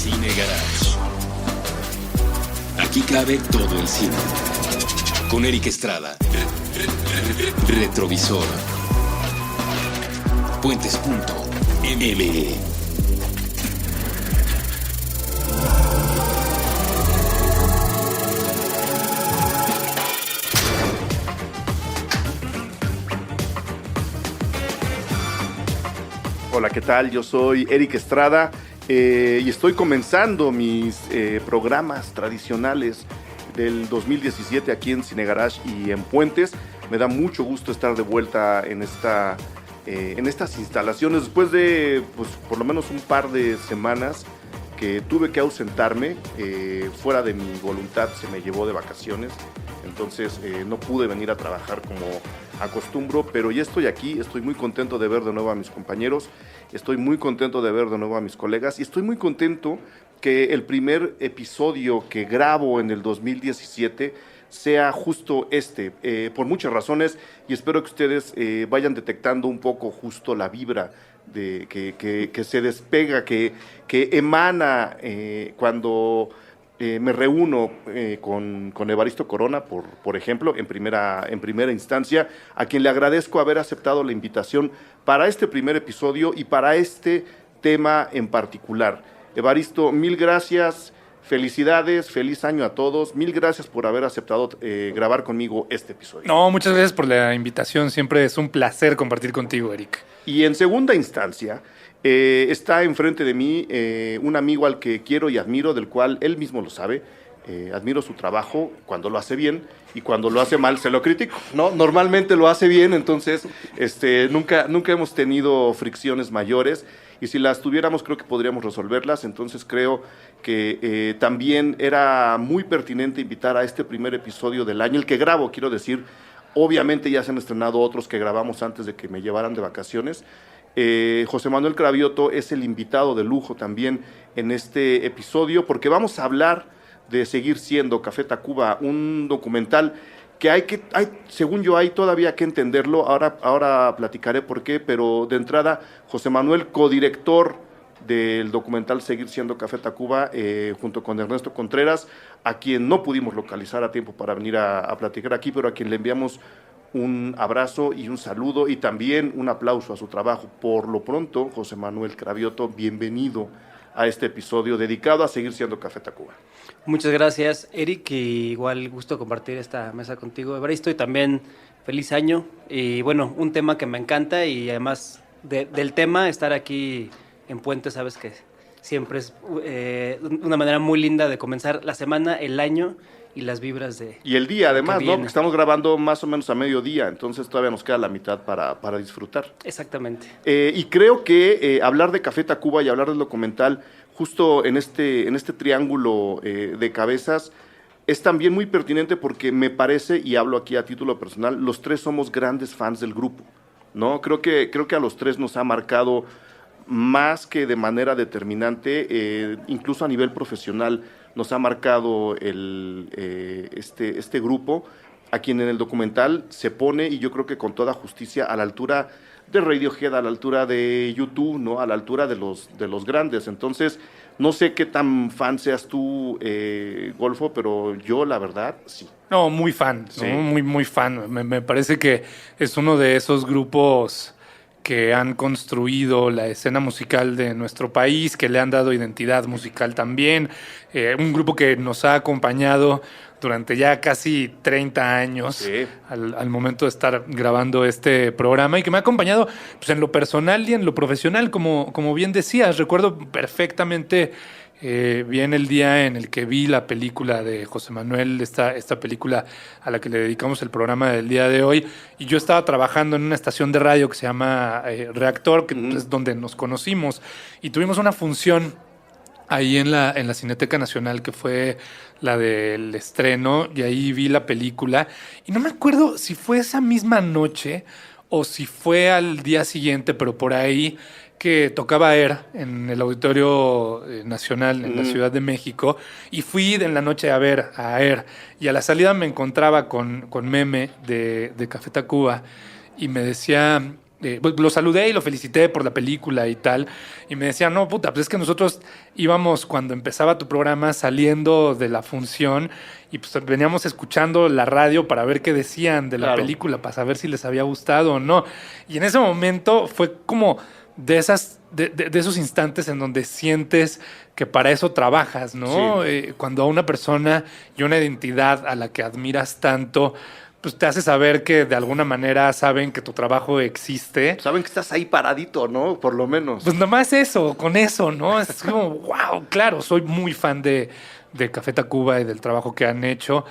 Cine Garage. Aquí cabe todo el cine. Con Eric Estrada. Retrovisor. Puentes.me. Hola, ¿qué tal? Yo soy Eric Estrada y estoy comenzando mis programas tradicionales del 2017 aquí en Cine Garage y en Puentes. Me da mucho gusto estar de vuelta en estas instalaciones después de por lo menos un par de semanas que tuve que ausentarme. Fuera de mi voluntad se me llevó de vacaciones, entonces no pude venir a trabajar como acostumbro, pero ya estoy aquí. Estoy muy contento de ver de nuevo a mis compañeros, estoy muy contento de ver de nuevo a mis colegas y estoy muy contento que el primer episodio que grabo en el 2017 sea justo por muchas razones, y espero que ustedes vayan detectando un poco justo la vibra que se despega, que emana cuando me reúno con Evaristo Corona, por ejemplo, en primera instancia, a quien le agradezco haber aceptado la invitación para este primer episodio y para este tema en particular. Evaristo, mil gracias, felicidades, feliz año a todos, mil gracias por haber aceptado grabar conmigo este episodio. No, muchas gracias por la invitación, siempre es un placer compartir contigo, Eric. Y en segunda instancia, está enfrente de mí un amigo al que quiero y admiro, del cual él mismo lo sabe. Admiro su trabajo cuando lo hace bien, y cuando lo hace mal se lo critico, ¿no? Normalmente lo hace bien, entonces nunca hemos tenido fricciones mayores, y si las tuviéramos creo que podríamos resolverlas. Entonces creo que también era muy pertinente invitar a este primer episodio del año, el que grabo, quiero decir. Obviamente ya se han estrenado otros que grabamos antes de que me llevaran de vacaciones. José Manuel Cravioto es el invitado de lujo también en este episodio, porque vamos a hablar de Seguir Siendo Café Tacuba, un documental que según yo, hay todavía que entenderlo. Ahora platicaré por qué, pero de entrada, José Manuel, codirector del documental Seguir Siendo Café Tacuba, junto con Ernesto Contreras, a quien no pudimos localizar a tiempo para venir a platicar aquí, pero a quien le enviamos un abrazo y un saludo y también un aplauso a su trabajo. Por lo pronto, José Manuel Cravioto, bienvenido a este episodio dedicado a Seguir Siendo Café Tacuba. Muchas gracias, Eric, y igual gusto compartir esta mesa contigo, Evaristo, y también feliz año. Y bueno, un tema que me encanta, y además del tema, estar aquí en Puente, sabes que siempre es una manera muy linda de comenzar la semana, el año y las vibras de... Y el día, además, ¿no? Porque estamos grabando más o menos a mediodía, entonces todavía nos queda la mitad para disfrutar. Exactamente. Y creo que hablar de Café Tacuba y hablar del documental, justo en este triángulo de cabezas, es también muy pertinente porque me parece, y hablo aquí a título personal, los tres somos grandes fans del grupo, ¿no? Creo que a los tres nos ha marcado más que de manera determinante, incluso a nivel profesional, nos ha marcado este grupo, a quien en el documental se pone, y yo creo que con toda justicia, a la altura de Radiohead, a la altura de YouTube, ¿no? A la altura de los grandes. Entonces, no sé qué tan fan seas tú, Golfo, pero yo, la verdad, sí. No, muy fan, ¿no? Sí. Muy fan. Me parece que es uno de esos grupos que han construido la escena musical de nuestro país, que le han dado identidad musical también. Un grupo que nos ha acompañado durante ya casi 30 años, sí, al momento de estar grabando este programa, y que me ha acompañado pues, en lo personal y en lo profesional, como bien decías. Recuerdo perfectamente bien el día en el que vi la película de José Manuel, esta película a la que le dedicamos el programa del día de hoy, y yo estaba trabajando en una estación de radio que se llama Reactor, que es donde nos conocimos, y tuvimos una función ahí en la Cineteca Nacional, que fue la del estreno, y ahí vi la película, y no me acuerdo si fue esa misma noche o si fue al día siguiente, pero por ahí, que tocaba Air en el Auditorio Nacional en la Ciudad de México, y fui en la noche a ver a Air, y a la salida me encontraba con Meme de Café Tacuba, y me decía, Pues lo saludé y lo felicité por la película y tal. Y me decía, no, puta, pues es que nosotros íbamos cuando empezaba tu programa saliendo de la función y pues veníamos escuchando la radio para ver qué decían de la película, para saber si les había gustado o no. Y en ese momento fue como de esos instantes en donde sientes que para eso trabajas, ¿no? Sí. Cuando a una persona y una identidad a la que admiras tanto, pues te hace saber que de alguna manera saben que tu trabajo existe. Saben que estás ahí paradito, ¿no? Por lo menos. Pues nomás eso, con eso, ¿no? Es como, wow, claro, soy muy fan de Café Tacuba y del trabajo que han hecho.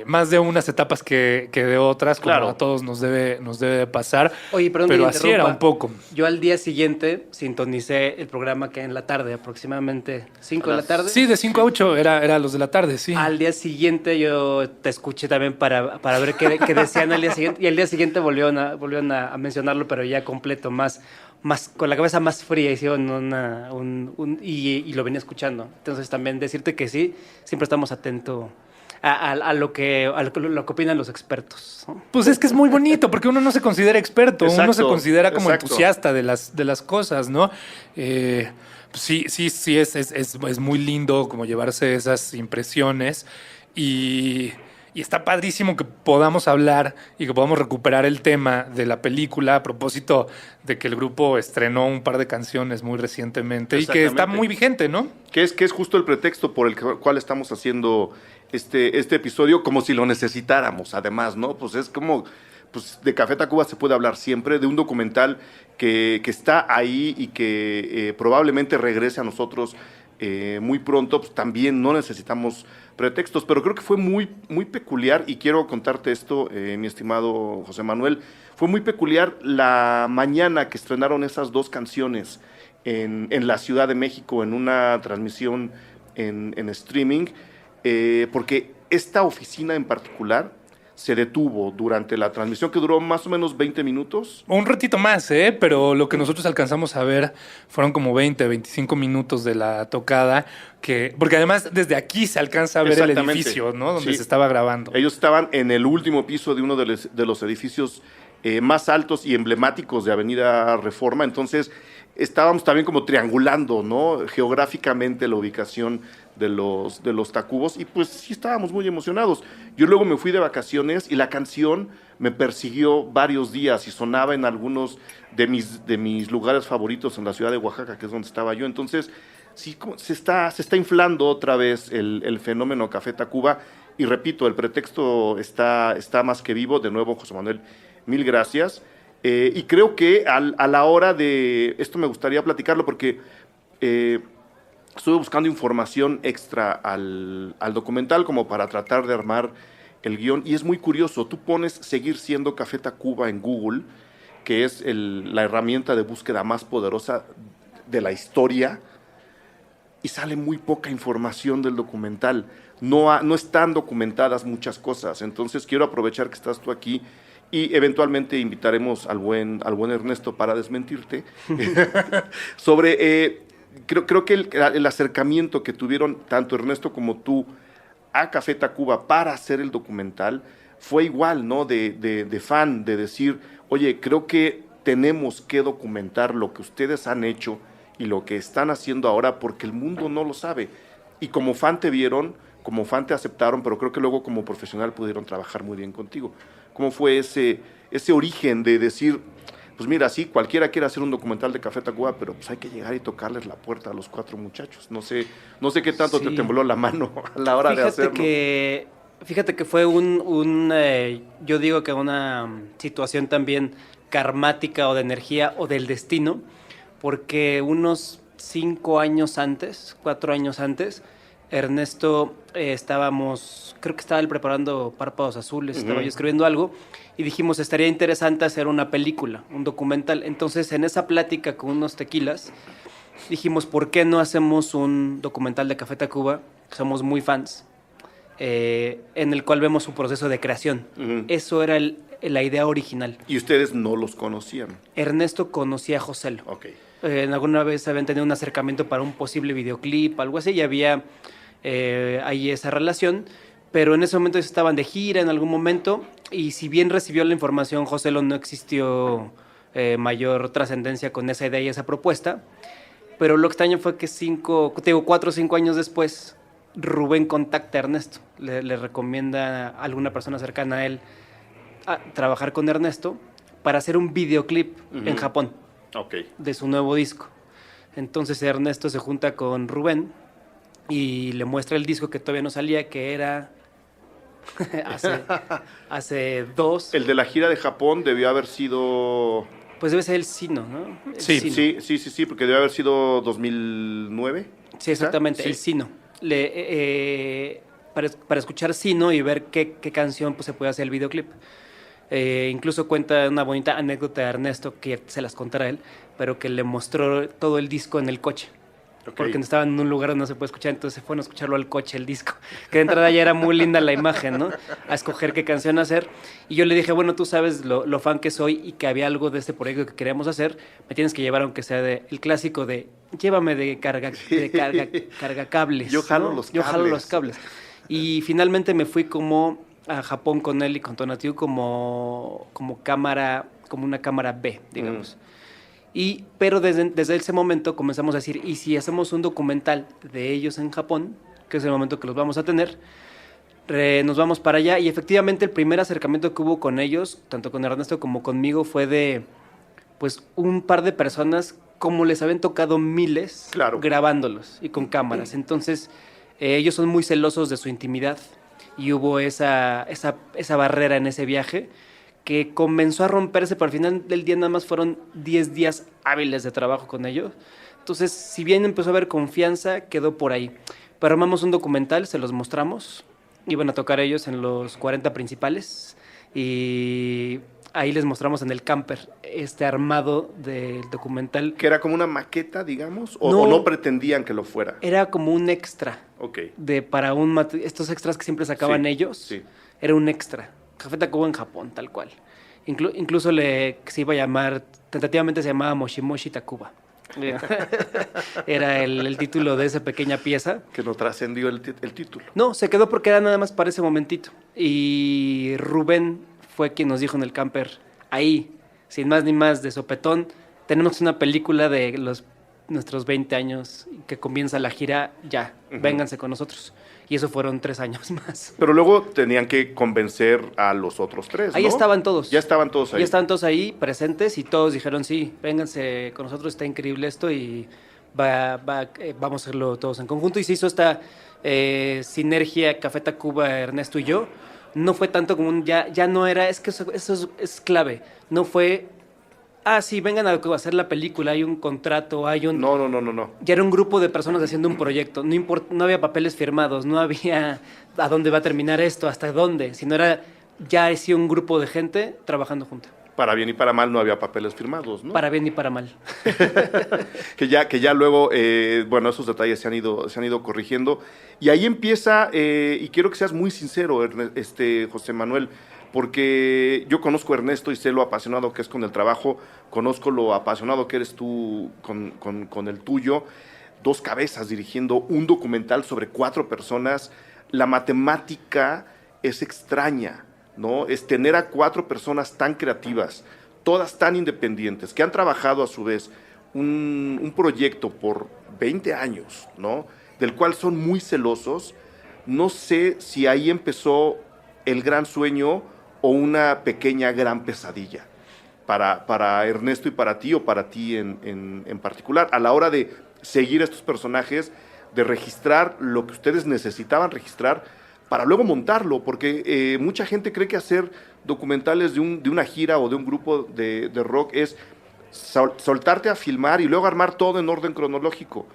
Más de unas etapas que de otras, como a todos nos debe de pasar. Oye, pero así era un poco. Yo al día siguiente sintonicé el programa que en la tarde, aproximadamente 5 de la tarde. Sí, de 5 a 8 era los de la tarde, sí. Al día siguiente yo te escuché también para ver qué decían al día siguiente. Y al día siguiente volvieron a mencionarlo, pero ya completo, más con la cabeza más fría, hicieron y lo venía escuchando. Entonces también decirte que sí, siempre estamos atentos a lo que opinan los expertos, ¿no? Pues es que es muy bonito, porque uno no se considera experto, uno se considera como entusiasta de las cosas, ¿no? Sí, es muy lindo como llevarse esas impresiones y está padrísimo que podamos hablar y que podamos recuperar el tema de la película a propósito de que el grupo estrenó un par de canciones muy recientemente y que está muy vigente, ¿no? Que es justo el pretexto por el cual estamos haciendo este episodio, como si lo necesitáramos, además, ¿no? Pues es como, pues de Café Tacuba se puede hablar siempre, de un documental que está ahí y que probablemente regrese a nosotros muy pronto. Pues también no necesitamos pretextos, pero creo que fue muy, muy peculiar, y quiero contarte esto, mi estimado José Manuel. Fue muy peculiar la mañana que estrenaron esas dos canciones en la Ciudad de México, en una transmisión en streaming, porque esta oficina en particular se detuvo durante la transmisión, que duró más o menos 20 minutos. Un ratito más, pero lo que nosotros alcanzamos a ver fueron como 20, 25 minutos de la tocada, porque además desde aquí se alcanza a ver el edificio, ¿no? Donde se estaba grabando. Ellos estaban en el último piso de uno de los edificios más altos y emblemáticos de Avenida Reforma, entonces estábamos también como triangulando, ¿no? Geográficamente la ubicación de los Tacubos, y pues sí estábamos muy emocionados. Yo luego me fui de vacaciones y la canción me persiguió varios días y sonaba en algunos de mis lugares favoritos en la ciudad de Oaxaca, que es donde estaba yo. Entonces sí se está inflando otra vez el fenómeno Café Tacuba, y repito, el pretexto está más que vivo. De nuevo, José Manuel, mil gracias. Y creo que a la hora de esto me gustaría platicarlo, porque estuve buscando información extra al documental como para tratar de armar el guión, y es muy curioso. Tú pones seguir siendo Café Tacuba en Google, que es la herramienta de búsqueda más poderosa de la historia, y sale muy poca información del documental. No están documentadas muchas cosas. Entonces quiero aprovechar que estás tú aquí, y eventualmente invitaremos al buen Ernesto para desmentirte sobre... Creo que el acercamiento que tuvieron tanto Ernesto como tú a Café Tacuba para hacer el documental fue igual, ¿no? De fan, de decir, oye, creo que tenemos que documentar lo que ustedes han hecho y lo que están haciendo ahora, porque el mundo no lo sabe. Y como fan te vieron, como fan te aceptaron, pero creo que luego como profesional pudieron trabajar muy bien contigo. ¿Cómo fue ese origen de decir, pues mira, sí, cualquiera quiere hacer un documental de Café Tacuba, pero pues hay que llegar y tocarles la puerta a los 4 muchachos? No sé qué tanto te tembló la mano a la hora de hacerlo. Fíjate que fue yo digo que una situación también karmática, o de energía, o del destino, porque unos 4 años antes, Ernesto, creo que estaba él preparando Párpados Azules, estaba yo escribiendo algo, y dijimos, estaría interesante hacer una película, un documental. Entonces, en esa plática con unos tequilas, dijimos, ¿por qué no hacemos un documental de Café Tacuba? Somos muy fans, en el cual vemos su proceso de creación. Eso era la idea original. ¿Y ustedes no los conocían? Ernesto conocía a Joselo. Ok. Alguna vez habían tenido un acercamiento para un posible videoclip, algo así, y había ahí esa relación, pero en ese momento estaban de gira en algún momento, y si bien recibió la información, Joselo no existió mayor trascendencia con esa idea y esa propuesta. Pero lo extraño fue que 4 o 5 años después, Rubén contacta a Ernesto. Le recomienda a alguna persona cercana a él a trabajar con Ernesto para hacer un videoclip en Japón de su nuevo disco. Entonces Ernesto se junta con Rubén y le muestra el disco que todavía no salía, que era hace 2. El de la gira de Japón debió haber sido... Pues debe ser el Sino, ¿no? Sí, porque debe haber sido 2009. Sí, exactamente, sí. El Sino. Para escuchar Sino y ver qué canción pues, se puede hacer el videoclip. Incluso cuenta una bonita anécdota de Ernesto, que se las contará él, pero que le mostró todo el disco en el coche. Porque estaba en un lugar donde no se puede escuchar, entonces se fueron a escucharlo al coche, el disco. Que de entrada ya era muy linda la imagen, ¿no? A escoger qué canción hacer. Y yo le dije, bueno, tú sabes lo fan que soy y que había algo de este proyecto que queríamos hacer. Me tienes que llevar, aunque sea el clásico de llévame de carga cables. Yo jalo los cables. Y finalmente me fui como a Japón con él y con Tonatiuh como una cámara B, digamos. Pero desde ese momento comenzamos a decir, ¿y si hacemos un documental de ellos en Japón? Que es el momento que los vamos a tener. Nos vamos para allá y efectivamente el primer acercamiento que hubo con ellos, tanto con Ernesto como conmigo, fue de pues un par de personas como les habían tocado miles, grabándolos y con cámaras. Entonces ellos son muy celosos de su intimidad y hubo esa barrera en ese viaje que comenzó a romperse, pero al final del día nada más fueron 10 días hábiles de trabajo con ellos. Entonces, si bien empezó a haber confianza, quedó por ahí. Pero armamos un documental, se los mostramos, iban a tocar ellos en los 40 principales, y ahí les mostramos en el camper armado del documental. ¿Que era como una maqueta, digamos? ¿O no pretendían que lo fuera? Era como un extra. Estos extras que siempre sacaban ellos, sí. Era un extra. Café Tacuba en Japón, tal cual. Incluso se iba a llamar, tentativamente se llamaba Moshimoshi Tacuba. Era el título de esa pequeña pieza. Que no trascendió el título. No, se quedó porque era nada más para ese momentito. Y Rubén fue quien nos dijo en el camper, ahí, sin más ni más, de sopetón, tenemos una película de nuestros 20 años que comienza la gira ya, vénganse con nosotros. Y eso fueron 3 años más. Pero luego tenían que convencer a los otros 3, ¿no? Ahí estaban todos. Ya estaban todos ahí. Ya estaban todos ahí presentes y todos dijeron, sí, vénganse con nosotros, está increíble esto y vamos a hacerlo todos en conjunto. Y se hizo esta sinergia Café Tacuba, Ernesto y yo. No fue tanto como ya no era, es que eso es clave. No fue... sí, vengan a hacer la película, hay un contrato, hay un... No. Ya era un grupo de personas haciendo un proyecto, no había papeles firmados, no había a dónde va a terminar esto, hasta dónde, sino era ya un grupo de gente trabajando junto. Para bien y para mal no había papeles firmados, ¿no? Para bien y para mal. que ya luego, esos detalles se han ido corrigiendo. Y ahí empieza, y quiero que seas muy sincero, José Manuel, porque yo conozco a Ernesto y sé lo apasionado que es con el trabajo, conozco lo apasionado que eres tú con el tuyo. 2 cabezas dirigiendo un documental sobre 4 personas. La matemática es extraña, ¿no? Es tener a 4 personas tan creativas, todas tan independientes, que han trabajado a su vez un proyecto por 20 años, ¿no? Del cual son muy celosos. No sé si ahí empezó el gran sueño o una pequeña gran pesadilla para Ernesto y para ti, o para ti en particular, a la hora de seguir a estos personajes, de registrar lo que ustedes necesitaban registrar para luego montarlo, porque mucha gente cree que hacer documentales de una gira o de un grupo de rock es soltarte a filmar y luego armar todo en orden cronológico.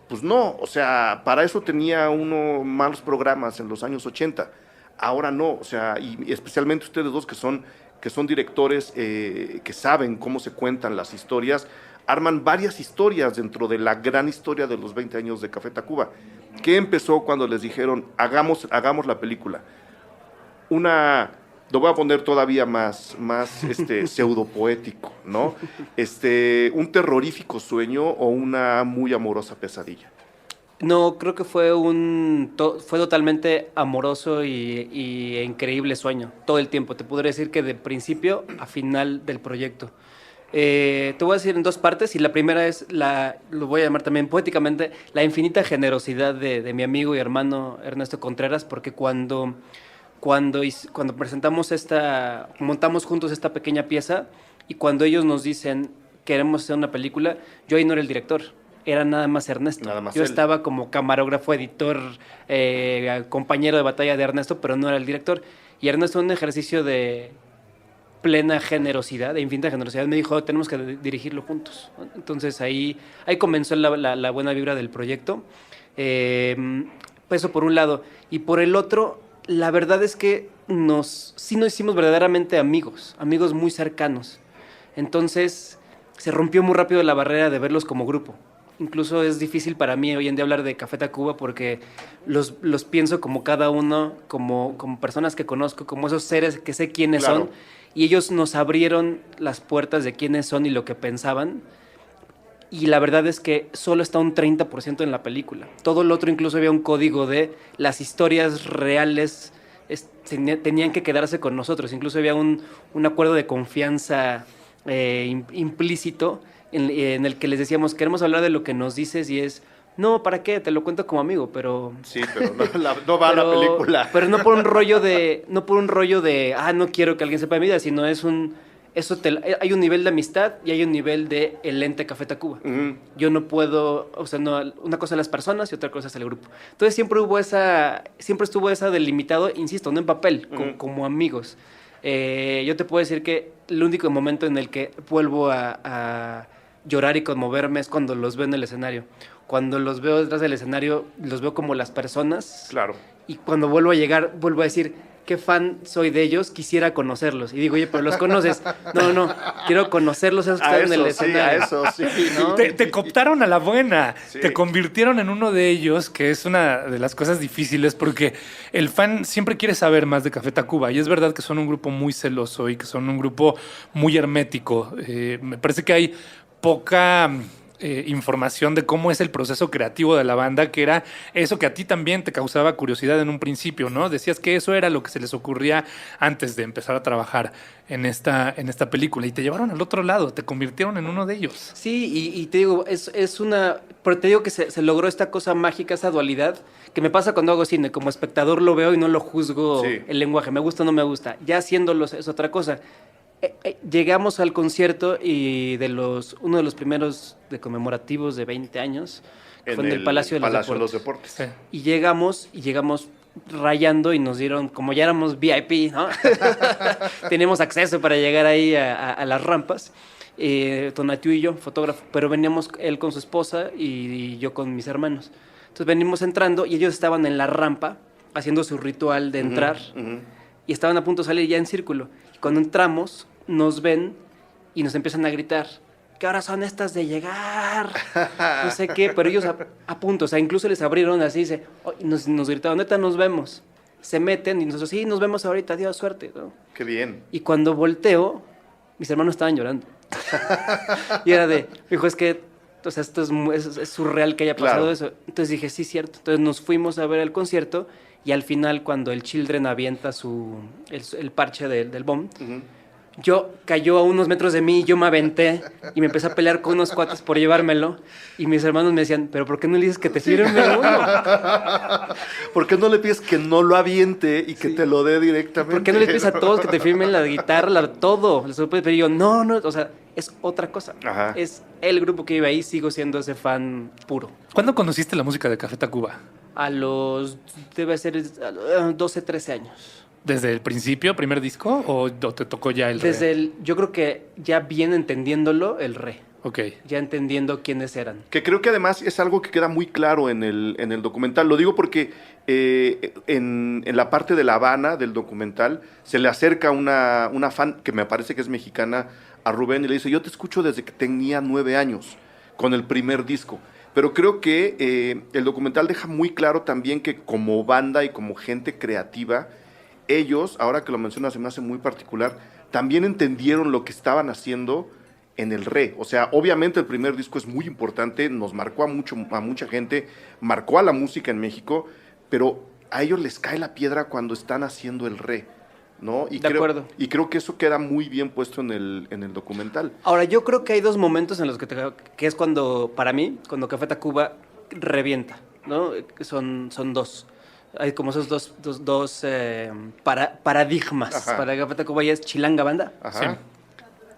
Pues no, o sea, para eso tenía uno malos programas en los años 80. Ahora no, o sea, y especialmente ustedes dos que son directores que saben cómo se cuentan las historias, arman varias historias dentro de la gran historia de los 20 años de Café Tacuba. ¿Qué empezó cuando les dijeron, hagamos la película? Lo voy a poner todavía más pseudopoético, ¿no? ¿Un terrorífico sueño o una muy amorosa pesadilla? No, creo que fue totalmente amoroso y increíble sueño, todo el tiempo. Te podría decir que de principio a final del proyecto. Te voy a decir en dos partes, y la primera es, lo voy a llamar también poéticamente, la infinita generosidad de mi amigo y hermano Ernesto Contreras, porque cuando montamos juntos esta pequeña pieza, y cuando ellos nos dicen, queremos hacer una película, yo ahí no era el director, era nada más Ernesto. Nada más yo él. estaba como camarógrafo, editor, compañero de batalla de Ernesto, pero no era el director. Y Ernesto, en un ejercicio de plena generosidad, de infinita generosidad, me dijo, tenemos que dirigirlo juntos. Nos ahí comenzó la buena vibra del proyecto. Eso por un lado. Y por el otro, la verdad es que sí nos hicimos verdaderamente amigos muy cercanos. Entonces se rompió muy rápido la barrera de verlos como grupo. Incluso es difícil para mí hoy en día hablar de Café Tacuba porque los pienso como cada uno, como personas que conozco, como esos seres que sé quiénes son. Y ellos nos abrieron las puertas de quiénes son y lo que pensaban. Y la verdad es que solo está un 30% en la película. Todo lo otro, incluso había un código de las historias reales tenían que quedarse con nosotros. Incluso había un acuerdo de confianza implícito en el que les decíamos, queremos hablar de lo que nos dices, y es, no, ¿para qué? Te lo cuento como amigo, pero... Sí, pero no va a la película. Pero no por un rollo de, no quiero que alguien sepa de mi vida, sino hay un nivel de amistad y hay un nivel de el ente Café Tacuba. Uh-huh. Yo no puedo, una cosa es las personas y otra cosa es el grupo. Entonces siempre estuvo esa delimitado, insisto, no en papel, uh-huh, como amigos. Yo te puedo decir que el único momento en el que vuelvo a llorar y conmoverme es cuando los veo en el escenario. Cuando los veo detrás del escenario, los veo como las personas. Claro. Y cuando vuelvo a llegar, vuelvo a decir, qué fan soy de ellos, quisiera conocerlos. Y digo, oye, pero ¿los conoces? No, quiero conocerlos a esos que están en el escenario. Eso sí. ¿No? Te cooptaron a la buena. Sí. Te convirtieron en uno de ellos, que es una de las cosas difíciles, porque el fan siempre quiere saber más de Café Tacuba. Y es verdad que son un grupo muy celoso y que son un grupo muy hermético. Me parece que hay poca información de cómo es el proceso creativo de la banda, que era eso que a ti también te causaba curiosidad en un principio, ¿no? Decías que eso era lo que se les ocurría antes de empezar a trabajar en esta película, y te llevaron al otro lado, te convirtieron en uno de ellos. Sí, y te digo, pero te digo que se logró esta cosa mágica, esa dualidad, que me pasa cuando hago cine. Como espectador lo veo y no lo juzgo, sí, el lenguaje, me gusta o no me gusta. Ya haciéndolo es otra cosa. Llegamos al concierto y uno de los primeros de conmemorativos de 20 años, que fue en el Palacio de los Deportes. Sí. Y llegamos rayando y nos dieron, como ya éramos VIP, ¿no? Teníamos acceso para llegar ahí a las rampas. Tonatiuh y yo, fotógrafo, pero veníamos él con su esposa y yo con mis hermanos. Entonces venimos entrando y ellos estaban en la rampa haciendo su ritual de entrar, uh-huh, y estaban a punto de salir ya en círculo. Cuando entramos, nos ven y nos empiezan a gritar, ¿qué horas son estas de llegar? No sé qué, pero ellos a punto, incluso les abrieron así, nos gritaron, neta, nos vemos. Se meten y nosotros, sí, nos vemos ahorita, adiós, suerte, ¿no? Qué bien. Y cuando volteo, mis hermanos estaban llorando. Y era dijo, es que, esto es surreal que haya pasado, claro, eso. Entonces dije, sí, cierto. Entonces nos fuimos a ver el concierto. Y al final, cuando el Children avienta el parche del bomb, uh-huh, cayó a unos metros de mí, yo me aventé y me empecé a pelear con unos cuates por llevármelo. Y mis hermanos me decían, ¿pero por qué no le dices que te firme uno? ¿Por qué no le pides que no lo aviente y que te lo dé directamente? ¿Por qué no le pides a todos que te firmen la guitarra, todo? Pero yo, no, es otra cosa. Ajá. Es el grupo que vive ahí, sigo siendo ese fan puro. ¿Cuándo conociste la música de Café Tacuba? Debe ser 12, 13 años. ¿Desde el principio, primer disco, o te tocó ya el re? Yo creo que ya bien entendiéndolo, el re. Ok. Ya entendiendo quiénes eran. Que creo que además es algo que queda muy claro en el documental. Lo digo porque en la parte de La Habana del documental se le acerca una fan, que me parece que es mexicana, a Rubén, y le dice, yo te escucho desde que tenía 9 años, con el primer disco. Pero creo que el documental deja muy claro también que como banda y como gente creativa, ellos, ahora que lo mencionas, se me hace muy particular, también entendieron lo que estaban haciendo en el re. O sea, obviamente el primer disco es muy importante, nos marcó a mucha gente, marcó a la música en México, pero a ellos les cae la piedra cuando están haciendo el re. ¿no? De acuerdo. Y creo que eso queda muy bien puesto en el documental. Ahora, yo creo que hay dos momentos en los que es cuando, para mí, cuando Café Tacuba revienta, ¿no? Son dos. Hay como esos dos paradigmas. Ajá. Para Café Tacuba ya es Chilanga Banda. Ajá. Sí.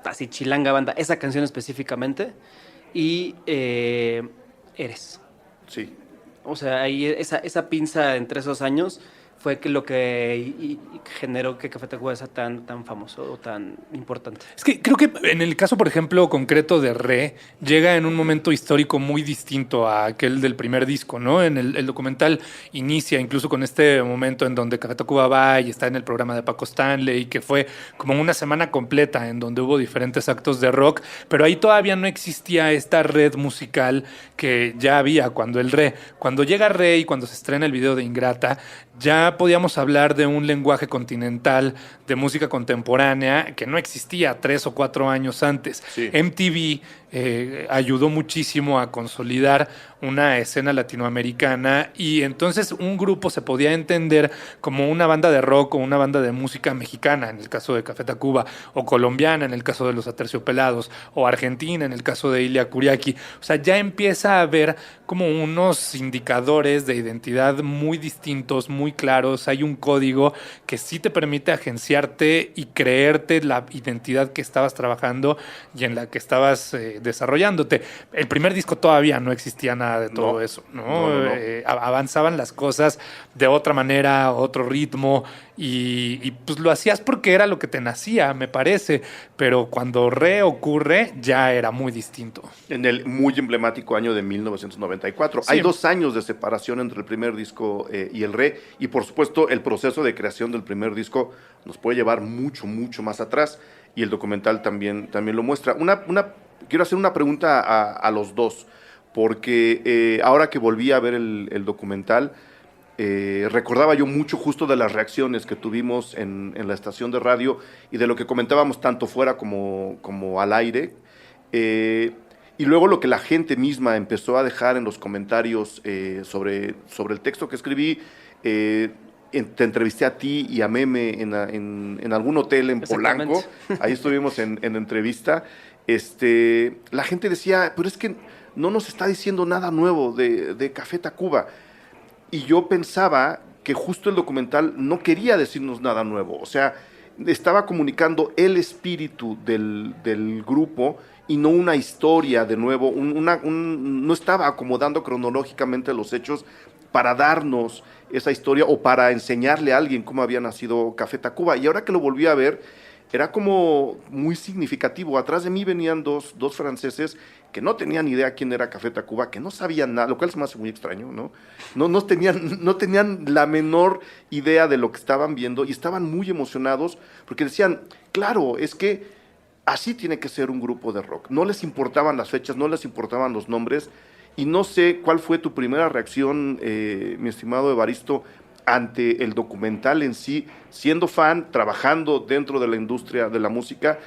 Así, Chilanga Banda, esa canción específicamente. Y Eres. Sí. O sea, ahí esa pinza entre esos años fue lo que generó que Café Tacuba sea tan famoso o tan importante. Es que creo que en el caso, por ejemplo, concreto de Re, llega en un momento histórico muy distinto a aquel del primer disco, ¿no? En el documental inicia incluso con este momento en donde Café Tacuba va y está en el programa de Paco Stanley, que fue como una semana completa en donde hubo diferentes actos de rock, pero ahí todavía no existía esta red musical que ya había cuando llega Re y cuando se estrena el video de Ingrata, ya podíamos hablar de un lenguaje continental de música contemporánea que no existía 3 o 4 años antes. Sí. MTV ayudó muchísimo a consolidar una escena latinoamericana y entonces un grupo se podía entender como una banda de rock o una banda de música mexicana, en el caso de Café Tacuba, o colombiana, en el caso de Los Aterciopelados, o argentina, en el caso de Ilia Kuriaki. O sea, ya empieza a haber como unos indicadores de identidad muy distintos, muy claros. Hay un código que sí te permite agenciarte y creerte la identidad que estabas trabajando y en la que estabas desarrollándote. El primer disco todavía no existía nada de todo eso, ¿no? No. Avanzaban las cosas de otra manera, otro ritmo, y pues lo hacías porque era lo que te nacía, me parece, pero cuando reocurre ya era muy distinto. En el muy emblemático año de 1994. Sí. Hay 2 años de separación entre el primer disco y el Re, y por supuesto el proceso de creación del primer disco nos puede llevar mucho, mucho más atrás, y el documental también lo muestra. Quiero hacer una pregunta a los dos, porque ahora que volví a ver el documental, recordaba yo mucho justo de las reacciones que tuvimos en la estación de radio y de lo que comentábamos tanto fuera como al aire. Y luego lo que la gente misma empezó a dejar en los comentarios sobre el texto que escribí. Te entrevisté a ti y a Meme en algún hotel en Polanco. Ahí estuvimos en entrevista. La gente decía, pero es que no nos está diciendo nada nuevo de Café Tacuba. Y yo pensaba que justo el documental no quería decirnos nada nuevo. O sea, estaba comunicando el espíritu del grupo y no una historia de nuevo. No estaba acomodando cronológicamente los hechos para darnos esa historia o para enseñarle a alguien cómo había nacido Café Tacuba. Y ahora que lo volví a ver, era como muy significativo. Atrás de mí venían dos franceses que no tenían idea quién era Café Tacuba, que no sabían nada, lo cual se me hace muy extraño, ¿no? No tenían la menor idea de lo que estaban viendo y estaban muy emocionados porque decían, claro, es que así tiene que ser un grupo de rock. No les importaban las fechas, no les importaban los nombres, y no sé cuál fue tu primera reacción, mi estimado Evaristo, ante el documental en sí, siendo fan, trabajando dentro de la industria de la música,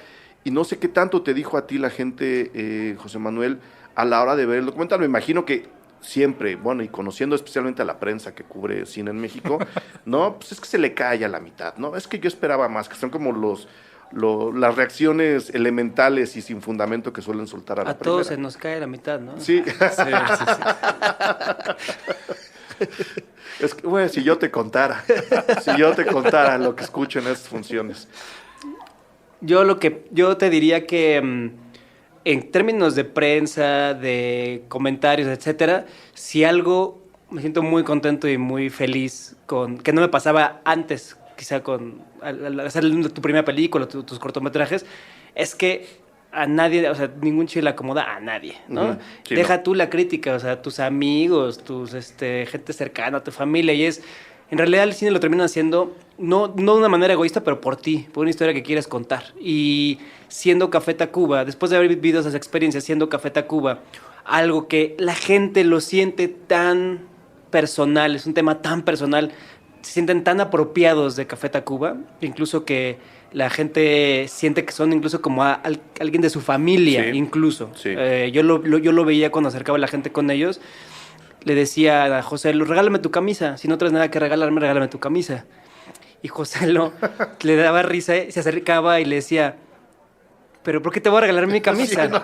y no sé qué tanto te dijo a ti la gente, José Manuel, a la hora de ver el documental. Me imagino que siempre, bueno, y conociendo especialmente a la prensa que cubre cine en México, no, pues es que se le cae a la mitad, ¿no? Es que yo esperaba más, que son como las reacciones elementales y sin fundamento que suelen soltar a la primera. A todos se nos cae la mitad, ¿no? Sí. Sí. Es que, bueno, si yo te contara lo que escucho en estas funciones. Yo te diría que en términos de prensa, de comentarios, etcétera, si algo me siento muy contento y muy feliz que no me pasaba antes, quizá al hacer tu primera película, tus cortometrajes, es que a nadie, o sea, ningún chile acomoda a nadie, ¿no? Uh-huh. Sí, Deja tú la crítica, o sea, tus amigos, gente cercana, tu familia, y en realidad el cine lo terminan haciendo, no de una manera egoísta, pero por ti, por una historia que quieres contar. Y siendo Café Tacuba, después de haber vivido esas experiencias, siendo Café Tacuba, algo que la gente lo siente tan personal, es un tema tan personal, se sienten tan apropiados de Café Tacuba, incluso que la gente siente que son incluso como alguien de su familia, sí, incluso. Sí. Yo lo veía cuando acercaba a la gente con ellos. Le decía a José, regálame tu camisa. Si no traes nada que regalarme, regálame tu camisa. Y Joselo le daba risa, se acercaba y le decía, ¿pero por qué te voy a regalar mi camisa? Sí, no.